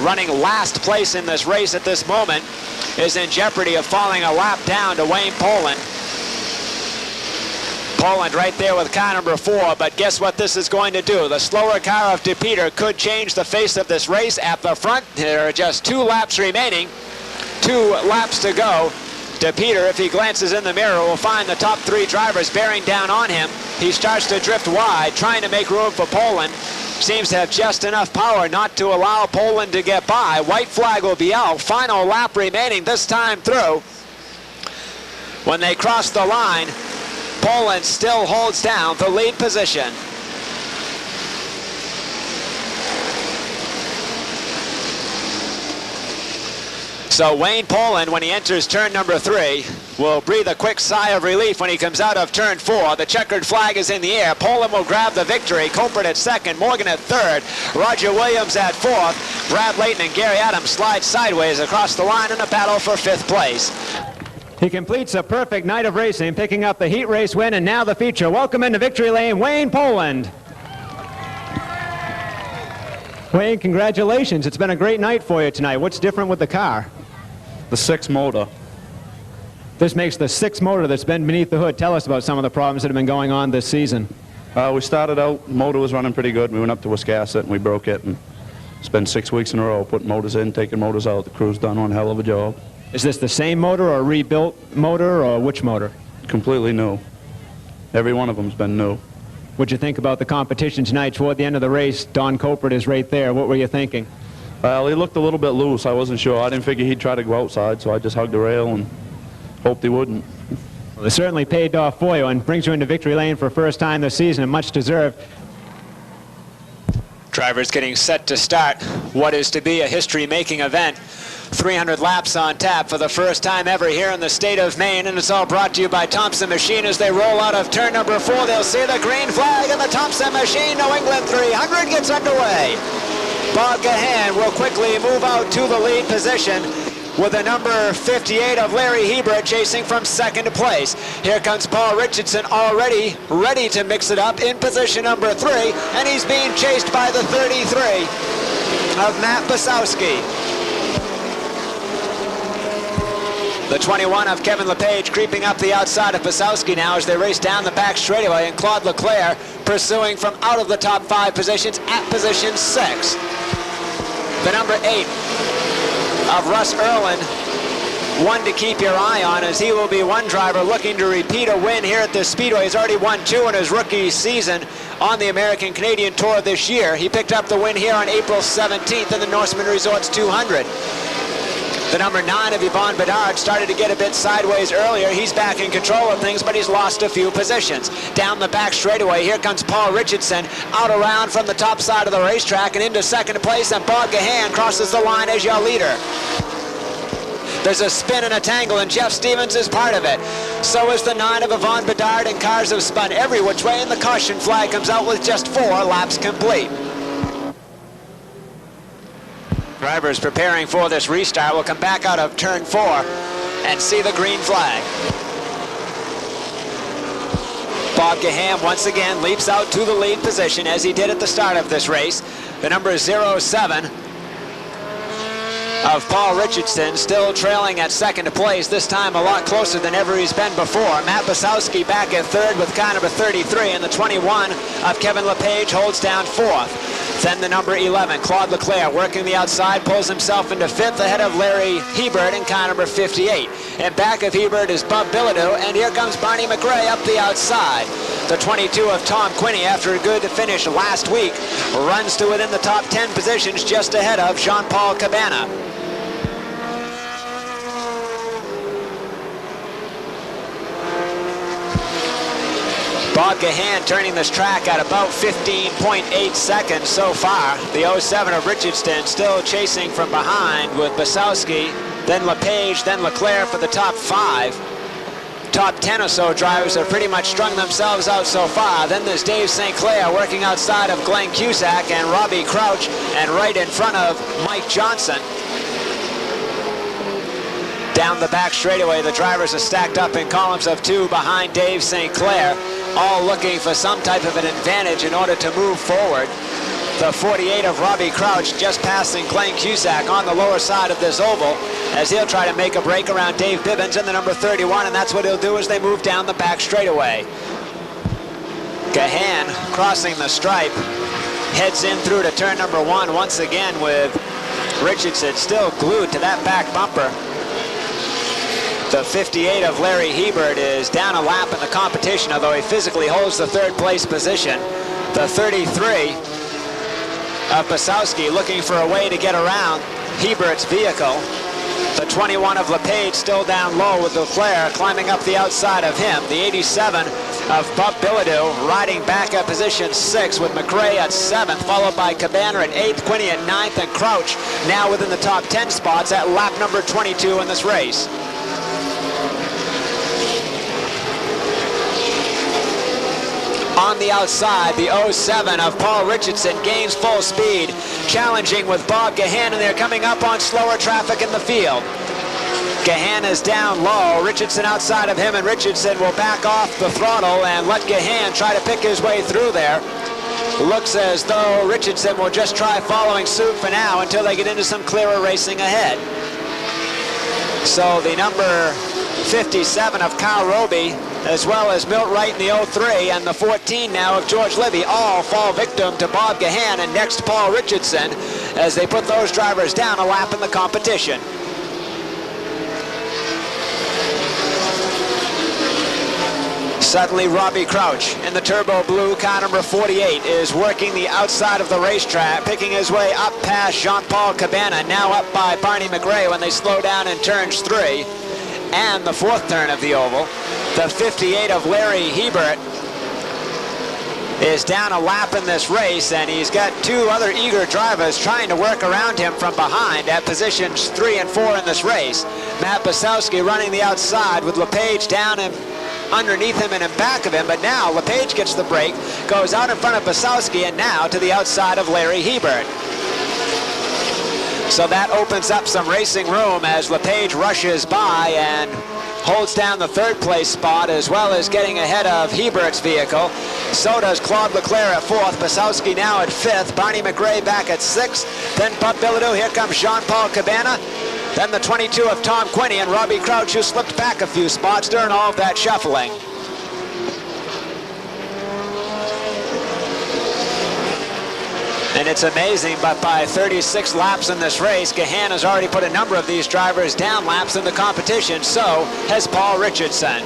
running last place in this race at this moment, is in jeopardy of falling a lap down to Wayne Poland. Poland right there with car number 4, but guess what this is going to do? The slower car of DePeter could change the face of this race. At the front, there are just 2 laps remaining, 2 laps to go. DePeter, if he glances in the mirror, will find the top 3 drivers bearing down on him. He starts to drift wide, trying to make room for Poland. Seems to have just enough power not to allow Poland to get by. White flag will be out. Final lap remaining this time through. When they cross the line, Poland still holds down the lead position. So Wayne Poland, when he enters turn number 3, will breathe a quick sigh of relief when he comes out of turn 4. The checkered flag is in the air. Poland will grab the victory. Copeland at 2nd, Morgan at 3rd, Roger Williams at 4th. Brad Layton and Gary Adams slide sideways across the line in a battle for 5th place. He completes a perfect night of racing, picking up the heat race win, and now the feature. Welcome into victory lane, Wayne Poland. Wayne, congratulations. It's been a great night for you tonight. What's different with the car? The 6 motor. This makes the 6 motor that's been beneath the hood. Tell us about some of the problems that have been going on this season. We started out, motor was running pretty good. We went up to Wiscasset and we broke it, and it's been 6 weeks in a row putting motors in, taking motors out. The crew's done one hell of a job. Is this the same motor or a rebuilt motor, or which motor? Completely new. Every one of them's been new. What'd you think about the competition tonight? Toward the end of the race, Don Copeland is right there. What were you thinking? Well, he looked a little bit loose. I wasn't sure. I didn't figure he'd try to go outside, so I just hugged the rail and hoped he wouldn't. Well, it certainly paid off for you and brings you into victory lane for the first time this season, and much deserved. Drivers getting set to start what is to be a history-making event. 300 laps on tap for the first time ever here in the state of Maine, and it's all brought to you by Thompson Machine. As they roll out of turn number 4, they'll see the green flag, and the Thompson Machine New England 300 gets underway. Bob Gahan will quickly move out to the lead position with the number 58 of Larry Hebert chasing from 2nd place. Here comes Paul Richardson, already ready to mix it up in position number 3, and he's being chased by the 33 of Matt Basowski. The 21 of Kevin LePage creeping up the outside of Basowski now as they race down the back straightaway, and Claude Leclerc pursuing from out of the top 5 positions at position 6. The number 8 of Russ Erlin, one to keep your eye on, as he will be one driver looking to repeat a win here at the Speedway. He's already won 2 in his rookie season on the American Canadian Tour this year. He picked up the win here on April 17th in the Norseman Resorts 200. The number 9 of Yvonne Bedard started to get a bit sideways earlier. He's back in control of things, but he's lost a few positions. Down the back straightaway, here comes Paul Richardson, out around from the top side of the racetrack and into 2nd place, and Bob Gahan crosses the line as your leader. There's a spin and a tangle, and Jeff Stevens is part of it. So is the 9 of Yvonne Bedard, and cars have spun every which way, and the caution flag comes out with just 4 laps complete. Drivers preparing for this restart will come back out of turn 4 and see the green flag. Bob Gahan once again leaps out to the lead position as he did at the start of this race. The number 07 of Paul Richardson still trailing at 2nd place, this time a lot closer than ever he's been before. Matt Basowski back at 3rd with car number 33, and the 21 of Kevin LePage holds down 4th. Then the number 11, Claude Leclerc, working the outside, pulls himself into 5th ahead of Larry Hebert in car number 58. And back of Hebert is Bub Bilodeau, and here comes Barney McRae up the outside. The 22 of Tom Quinney, after a good finish last week, runs to within the top 10 positions just ahead of Jean-Paul Cabana. Bob Gahan turning this track at about 15.8 seconds so far. The 07 of Richardson still chasing from behind with Basowski, then LePage, then Leclerc for the top 5. Top 10 or so drivers have pretty much strung themselves out so far. Then there's Dave St. Clair working outside of Glenn Cusack and Robbie Crouch, and right in front of Mike Johnson. Down the back straightaway, the drivers are stacked up in columns of 2 behind Dave St. Clair, all looking for some type of an advantage in order to move forward. The 48 of Robbie Crouch just passing Glenn Cusack on the lower side of this oval as he'll try to make a break around Dave Bibbins in the number 31, and that's what he'll do as they move down the back straightaway. Gahan crossing the stripe, heads in through to turn number 1 once again with Richardson still glued to that back bumper. The 58 of Larry Hebert is down a lap in the competition, although he physically holds the 3rd place position. The 33 of Basowski looking for a way to get around Hebert's vehicle. The 21 of LePage still down low with Leclerc climbing up the outside of him. The 87 of Bob Bilodeau riding back at position 6 with McRae at 7th, followed by Cabana at 8th, Quinney at 9th, and Crouch now within the top 10 spots at lap number 22 in this race. On the outside, the 07 of Paul Richardson gains full speed, challenging with Bob Gahan, and they're coming up on slower traffic in the field. Gahan is down low, Richardson outside of him, and Richardson will back off the throttle and let Gahan try to pick his way through there. Looks as though Richardson will just try following suit for now until they get into some clearer racing ahead. So the number 57 of Kyle Roby, as well as Milt Wright in the 03 and the 14 now of George Libby, all fall victim to Bob Gahan and next Paul Richardson as they put those drivers down a lap in the competition. Suddenly Robbie Crouch in the turbo blue car number 48 is working the outside of the racetrack, picking his way up past Jean-Paul Cabana, now up by Barney McRae when they slow down in turns 3 and the 4th turn of the oval. The 58 of Larry Hebert is down a lap in this race, and he's got 2 other eager drivers trying to work around him from behind at positions 3 and 4 in this race. Matt Basowski running the outside with LePage down and underneath him and in back of him, but now LePage gets the break, goes out in front of Basowski, and now to the outside of Larry Hebert. So that opens up some racing room as LePage rushes by and holds down the 3rd place spot, as well as getting ahead of Hebert's vehicle. So does Claude Leclerc at 4th, Basowski now at 5th, Barney McRae back at 6th, then Bob Bilodeau, here comes Jean-Paul Cabana, then the 22 of Tom Quinney, and Robbie Crouch, who slipped back a few spots during all of that shuffling. And it's amazing, but by 36 laps in this race, Gahan has already put a number of these drivers down laps in the competition. So has Paul Richardson.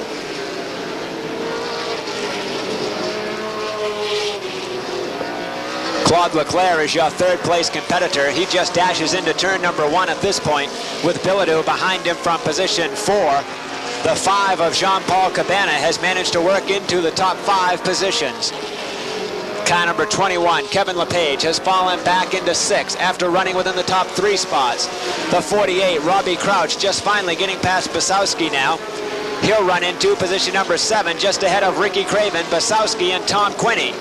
Claude Leclerc is your 3rd place competitor. He just dashes into turn number 1 at this point with Bilodeau behind him from position 4. The 5 of Jean-Paul Cabana has managed to work into the top 5 positions. Car number 21, Kevin LePage, has fallen back into 6 after running within the top 3 spots. The 48, Robbie Crouch, just finally getting past Basowski now. He'll run into position number 7, just ahead of Ricky Craven, Basowski, and Tom Quinney.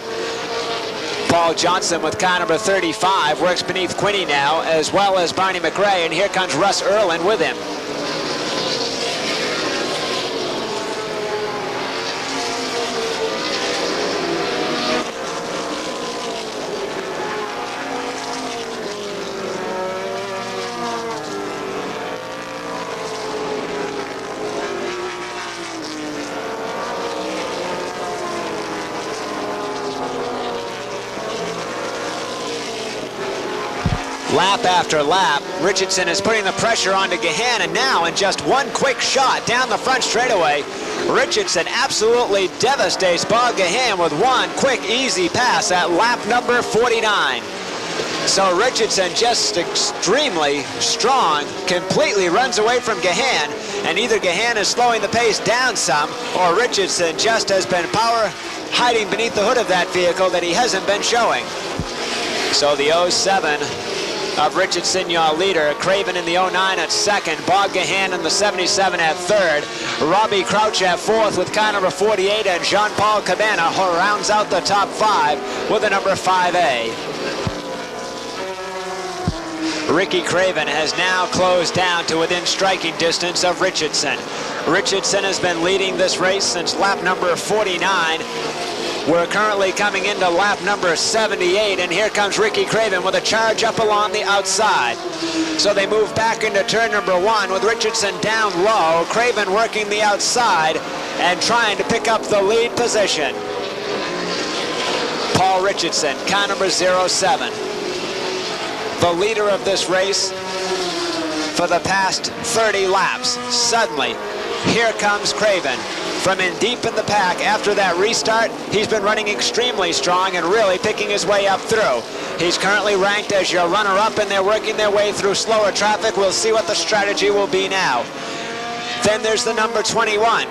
Paul Johnson with car number 35 works beneath Quinney now, as well as Barney McRae, and here comes Russ Erlin with him. Lap after lap, Richardson is putting the pressure onto Gahan, and now in just one quick shot down the front straightaway, Richardson absolutely devastates Bob Gahan with one quick, easy pass at lap number 49. So Richardson, just extremely strong, completely runs away from Gahan, and either Gahan is slowing the pace down some, or Richardson just has been power hiding beneath the hood of that vehicle that he hasn't been showing. So the 07 of Richardson, your leader. Craven in the 09 at 2nd. Bob Gahan in the 77 at 3rd. Robbie Crouch at 4th with car number 48, and Jean-Paul Cabana rounds out the top 5 with the number 5A. Ricky Craven has now closed down to within striking distance of Richardson. Richardson has been leading this race since lap number 49. We're currently coming into lap number 78, and here comes Ricky Craven with a charge up along the outside. So they move back into turn number 1 with Richardson down low, Craven working the outside and trying to pick up the lead position. Paul Richardson, car number 07. The leader of this race for the past 30 laps. Suddenly, here comes Craven. From in deep in the pack after that restart, he's been running extremely strong and really picking his way up through. He's currently ranked as your runner-up, and they're working their way through slower traffic. We'll see what the strategy will be now. Then there's the number 21,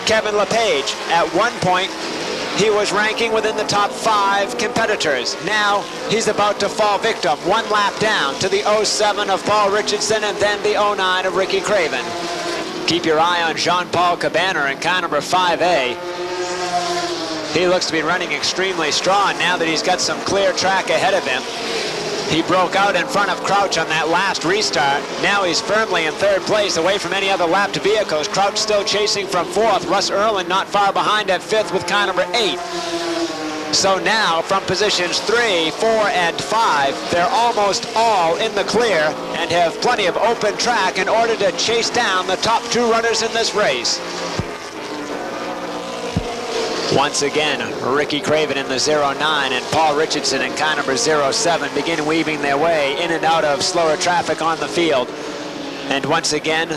Kevin LePage. At one point, he was ranking within the top 5 competitors. Now he's about to fall victim, 1 lap down to the 07 of Paul Richardson and then the 09 of Ricky Craven. Keep your eye on Jean-Paul Cabana in car number 5A. He looks to be running extremely strong now that he's got some clear track ahead of him. He broke out in front of Crouch on that last restart. Now he's firmly in 3rd place, away from any other lapped vehicles. Crouch still chasing from 4th. Russ Erlin not far behind at 5th with car number 8. So now from positions 3, 4, and 5, they're almost all in the clear and have plenty of open track in order to chase down the top 2 runners in this race. Once again, Ricky Craven in the 09 and Paul Richardson in car number 07 begin weaving their way in and out of slower traffic on the field. And once again,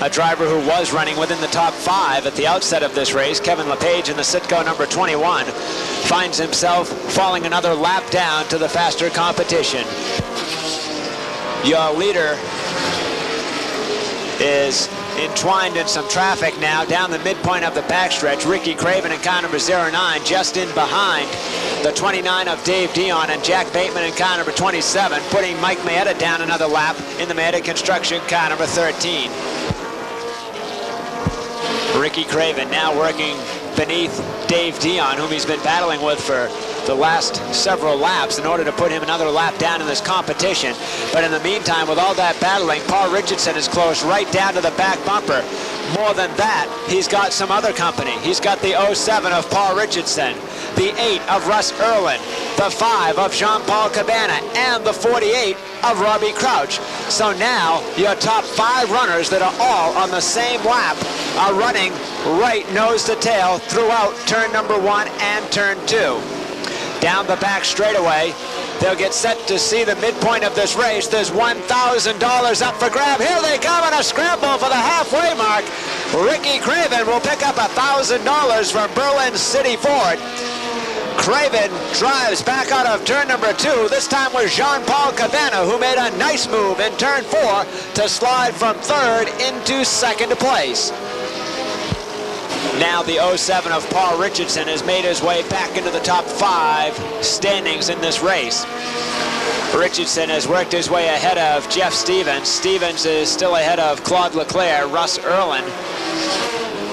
a driver who was running within the top 5 at the outset of this race, Kevin LePage in the Citgo number 21, finds himself falling another lap down to the faster competition. Your leader is entwined in some traffic now down the midpoint of the backstretch. Ricky Craven in car number 09 just in behind the 29 of Dave Dion and Jack Bateman in car number 27, putting Mike Maeta down another lap in the Maeta Construction car number 13. Ricky Craven now working beneath Dave Dion, whom he's been battling with for the last several laps in order to put him another lap down in this competition. But in the meantime, with all that battling, Paul Richardson is close right down to the back bumper. More than that, he's got some other company. He's got the 07 of Paul Richardson, the 8 of Russ Erlin, the 5 of Jean-Paul Cabana, and the 48 of Robbie Crouch. So now your top 5 runners that are all on the same lap are running right nose to tail throughout turn number 1 and turn 2. Down the back straightaway, they'll get set to see the midpoint of this race. There's $1,000 up for grab. Here they come in a scramble for the halfway mark. Ricky Craven will pick up $1,000 from Berlin City Ford. Craven drives back out of turn number 2. This time was Jean-Paul Cabana, who made a nice move in turn 4 to slide from 3rd into 2nd place. Now the 07 of Paul Richardson has made his way back into the top 5 standings in this race. Richardson has worked his way ahead of Jeff Stevens. Stevens is still ahead of Claude Leclerc, Russ Erlin.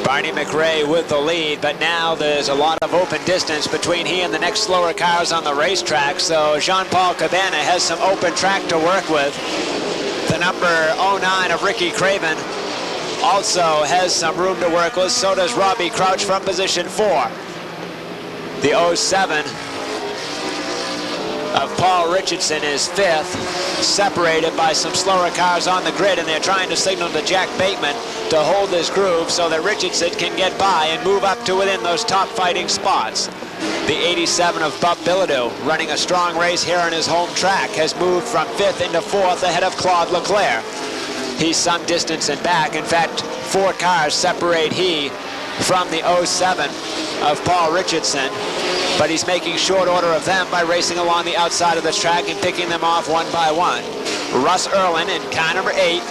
Barney McRae with the lead, but now there's a lot of open distance between he and the next slower cars on the racetrack, so Jean-Paul Cabana has some open track to work with. The number 09 of Ricky Craven also has some room to work with. So does Robbie Crouch from position 4. The 07 of Paul Richardson is 5th, separated by some slower cars on the grid, and they're trying to signal to Jack Bateman to hold his groove so that Richardson can get by and move up to within those top fighting spots. The 87 of Bob Bilodeau, running a strong race here on his home track, has moved from 5th into 4th ahead of Claude Leclerc. He's some distance in back. In fact, 4 cars separate he from the 07 of Paul Richardson, but he's making short order of them by racing along the outside of the track and picking them off one by one. Russ Erlin in car number 8,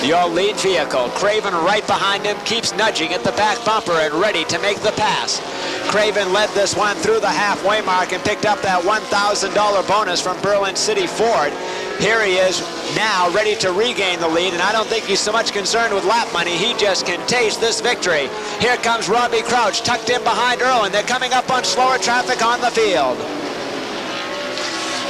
your lead vehicle. Craven right behind him, keeps nudging at the back bumper and ready to make the pass. Craven led this one through the halfway mark and picked up that $1,000 bonus from Berlin City Ford. Here he is now ready to regain the lead, and I don't think he's so much concerned with lap money. He just can taste this victory. Here comes Robbie Crouch, tucked in behind Erlin. They're coming up on slower traffic on the field.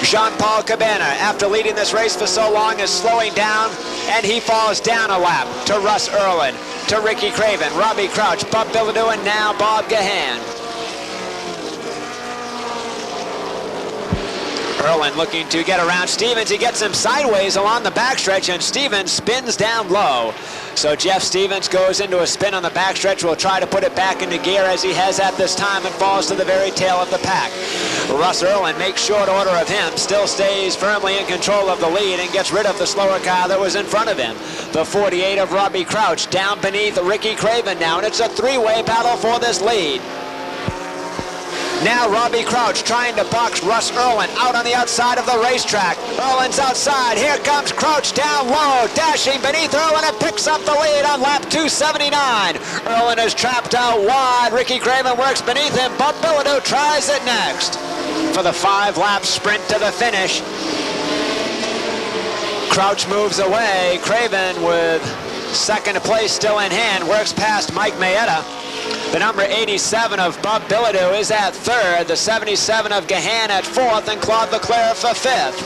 Jean-Paul Cabana, after leading this race for so long, is slowing down, and he falls down a lap to Russ Erlin, to Ricky Craven, Robbie Crouch, Bob Bilodeau, and now Bob Gahan. Erlin looking to get around Stevens. He gets him sideways along the backstretch, and Stevens spins down low. So Jeff Stevens goes into a spin on the backstretch, will try to put it back into gear as he has at this time, and falls to the very tail of the pack. Russ Erlin makes short order of him, still stays firmly in control of the lead, and gets rid of the slower car that was in front of him. The 48 of Robbie Crouch down beneath Ricky Craven now, and it's a three-way battle for this lead. Now Robbie Crouch trying to box Russ Erlin out on the outside of the racetrack. Erlin's outside. Here comes Crouch down low, dashing beneath Erlin, and picks up the lead on lap 279. Erlin is trapped out wide. Ricky Craven works beneath him. Bob Bilodeau tries it next for the 5-lap sprint to the finish. Crouch moves away. Craven with second place still in hand, works past Mike Mayetta. The number 87 of Bob Bilodeau is at third, the 77 of Gahan at fourth, and Claude Leclerc for fifth.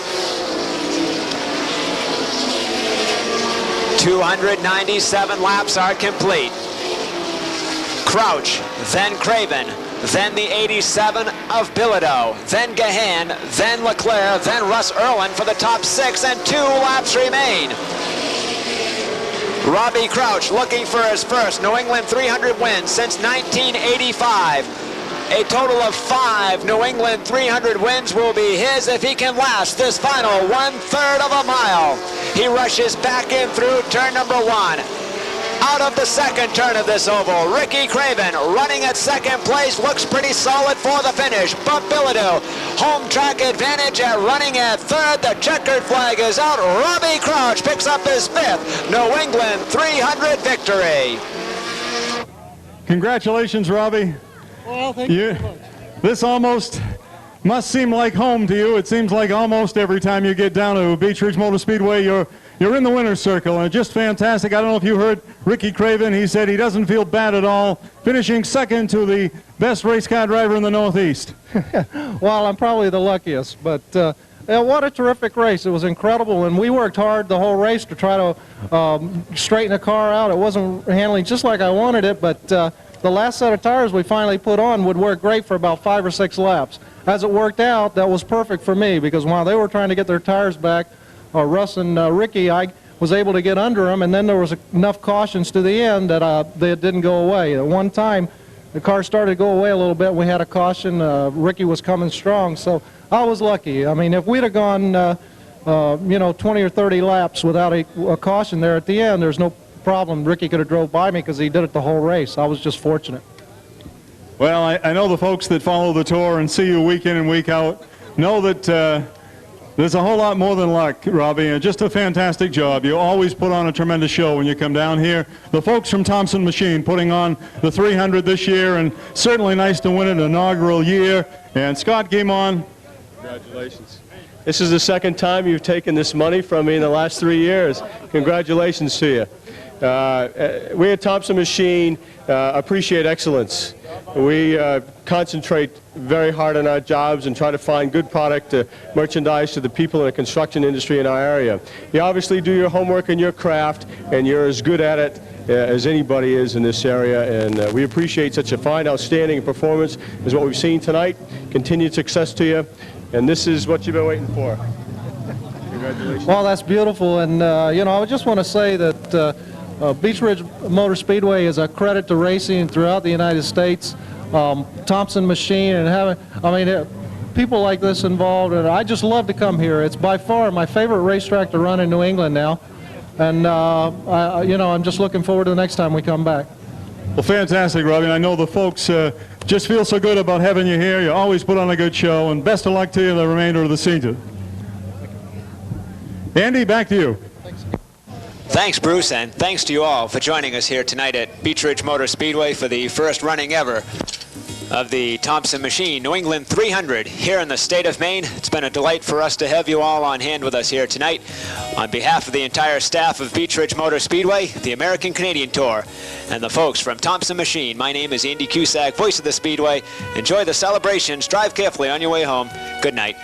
297 laps are complete. Crouch, then Craven, then the 87 of Bilodeau, then Gahan, then Leclerc, then Russ Erlin for the top 6, and 2 laps remain. Robbie Crouch looking for his first New England 300 win since 1985. A total of 5 New England 300 wins will be his if he can last this final 1/3 of a mile. He rushes back in through turn number 1. Out of the second turn of this oval, Ricky Craven running at second place, looks pretty solid for the finish. Bob Bilodeau, home track advantage at running at third. The checkered flag is out. Robbie Crouch picks up his 5th New England 300 victory. Congratulations, Robbie. Well, thank you very much. This almost must seem like home to you. It seems like almost every time you get down to Beech Ridge Motor Speedway, you're in the winner's circle, and just fantastic. I don't know if you heard Ricky Craven. He said he doesn't feel bad at all, finishing second to the best race car driver in the Northeast. Well, I'm probably the luckiest, but what a terrific race. It was incredible, and we worked hard the whole race to try to straighten the car out. It wasn't handling just like I wanted it, but the last set of tires we finally put on would work great for about 5 or 6 laps. As it worked out, that was perfect for me, because while they were trying to get their tires back, Russ and Ricky, I was able to get under them, and then there was enough cautions to the end that they didn't go away. At one time, the car started to go away a little bit. We had a caution. Ricky was coming strong, so I was lucky. I mean, if we'd have gone, 20 or 30 laps without a caution there at the end, there's no problem. Ricky could have drove by me because he did it the whole race. I was just fortunate. Well, I know the folks that follow the tour and see you week in and week out know that there's a whole lot more than luck, Robbie, and just a fantastic job. You always put on a tremendous show when you come down here. The folks from Thompson Machine putting on the 300 this year, and certainly nice to win an inaugural year. And Scott Guimond. Congratulations. This is the second time you've taken this money from me in the last 3 years. Congratulations to you. We at Thompson Machine appreciate excellence. We concentrate very hard on our jobs and try to find good product to merchandise to the people in the construction industry in our area. You obviously do your homework and your craft, and you're as good at it as anybody is in this area, and we appreciate such a fine, outstanding performance as what we've seen tonight. Continued success to you, and this is what you've been waiting for. Congratulations. Well, that's beautiful, and I just want to say that Beech Ridge Motor Speedway is a credit to racing throughout the United States. Thompson Machine and having, people like this involved, and I just love to come here. It's by far my favorite racetrack to run in New England now, and I'm just looking forward to the next time we come back. Well, fantastic, Robbie. I know the folks just feel so good about having you here. You always put on a good show, and best of luck to you in the remainder of the season. Andy, back to you. Thanks, Bruce, and thanks to you all for joining us here tonight at Beech Ridge Motor Speedway for the first running ever of the Thompson Machine New England 300 here in the state of Maine. It's been a delight for us to have you all on hand with us here tonight. On behalf of the entire staff of Beech Ridge Motor Speedway, the American Canadian Tour, and the folks from Thompson Machine, my name is Andy Cusack, voice of the Speedway. Enjoy the celebrations. Drive carefully on your way home. Good night.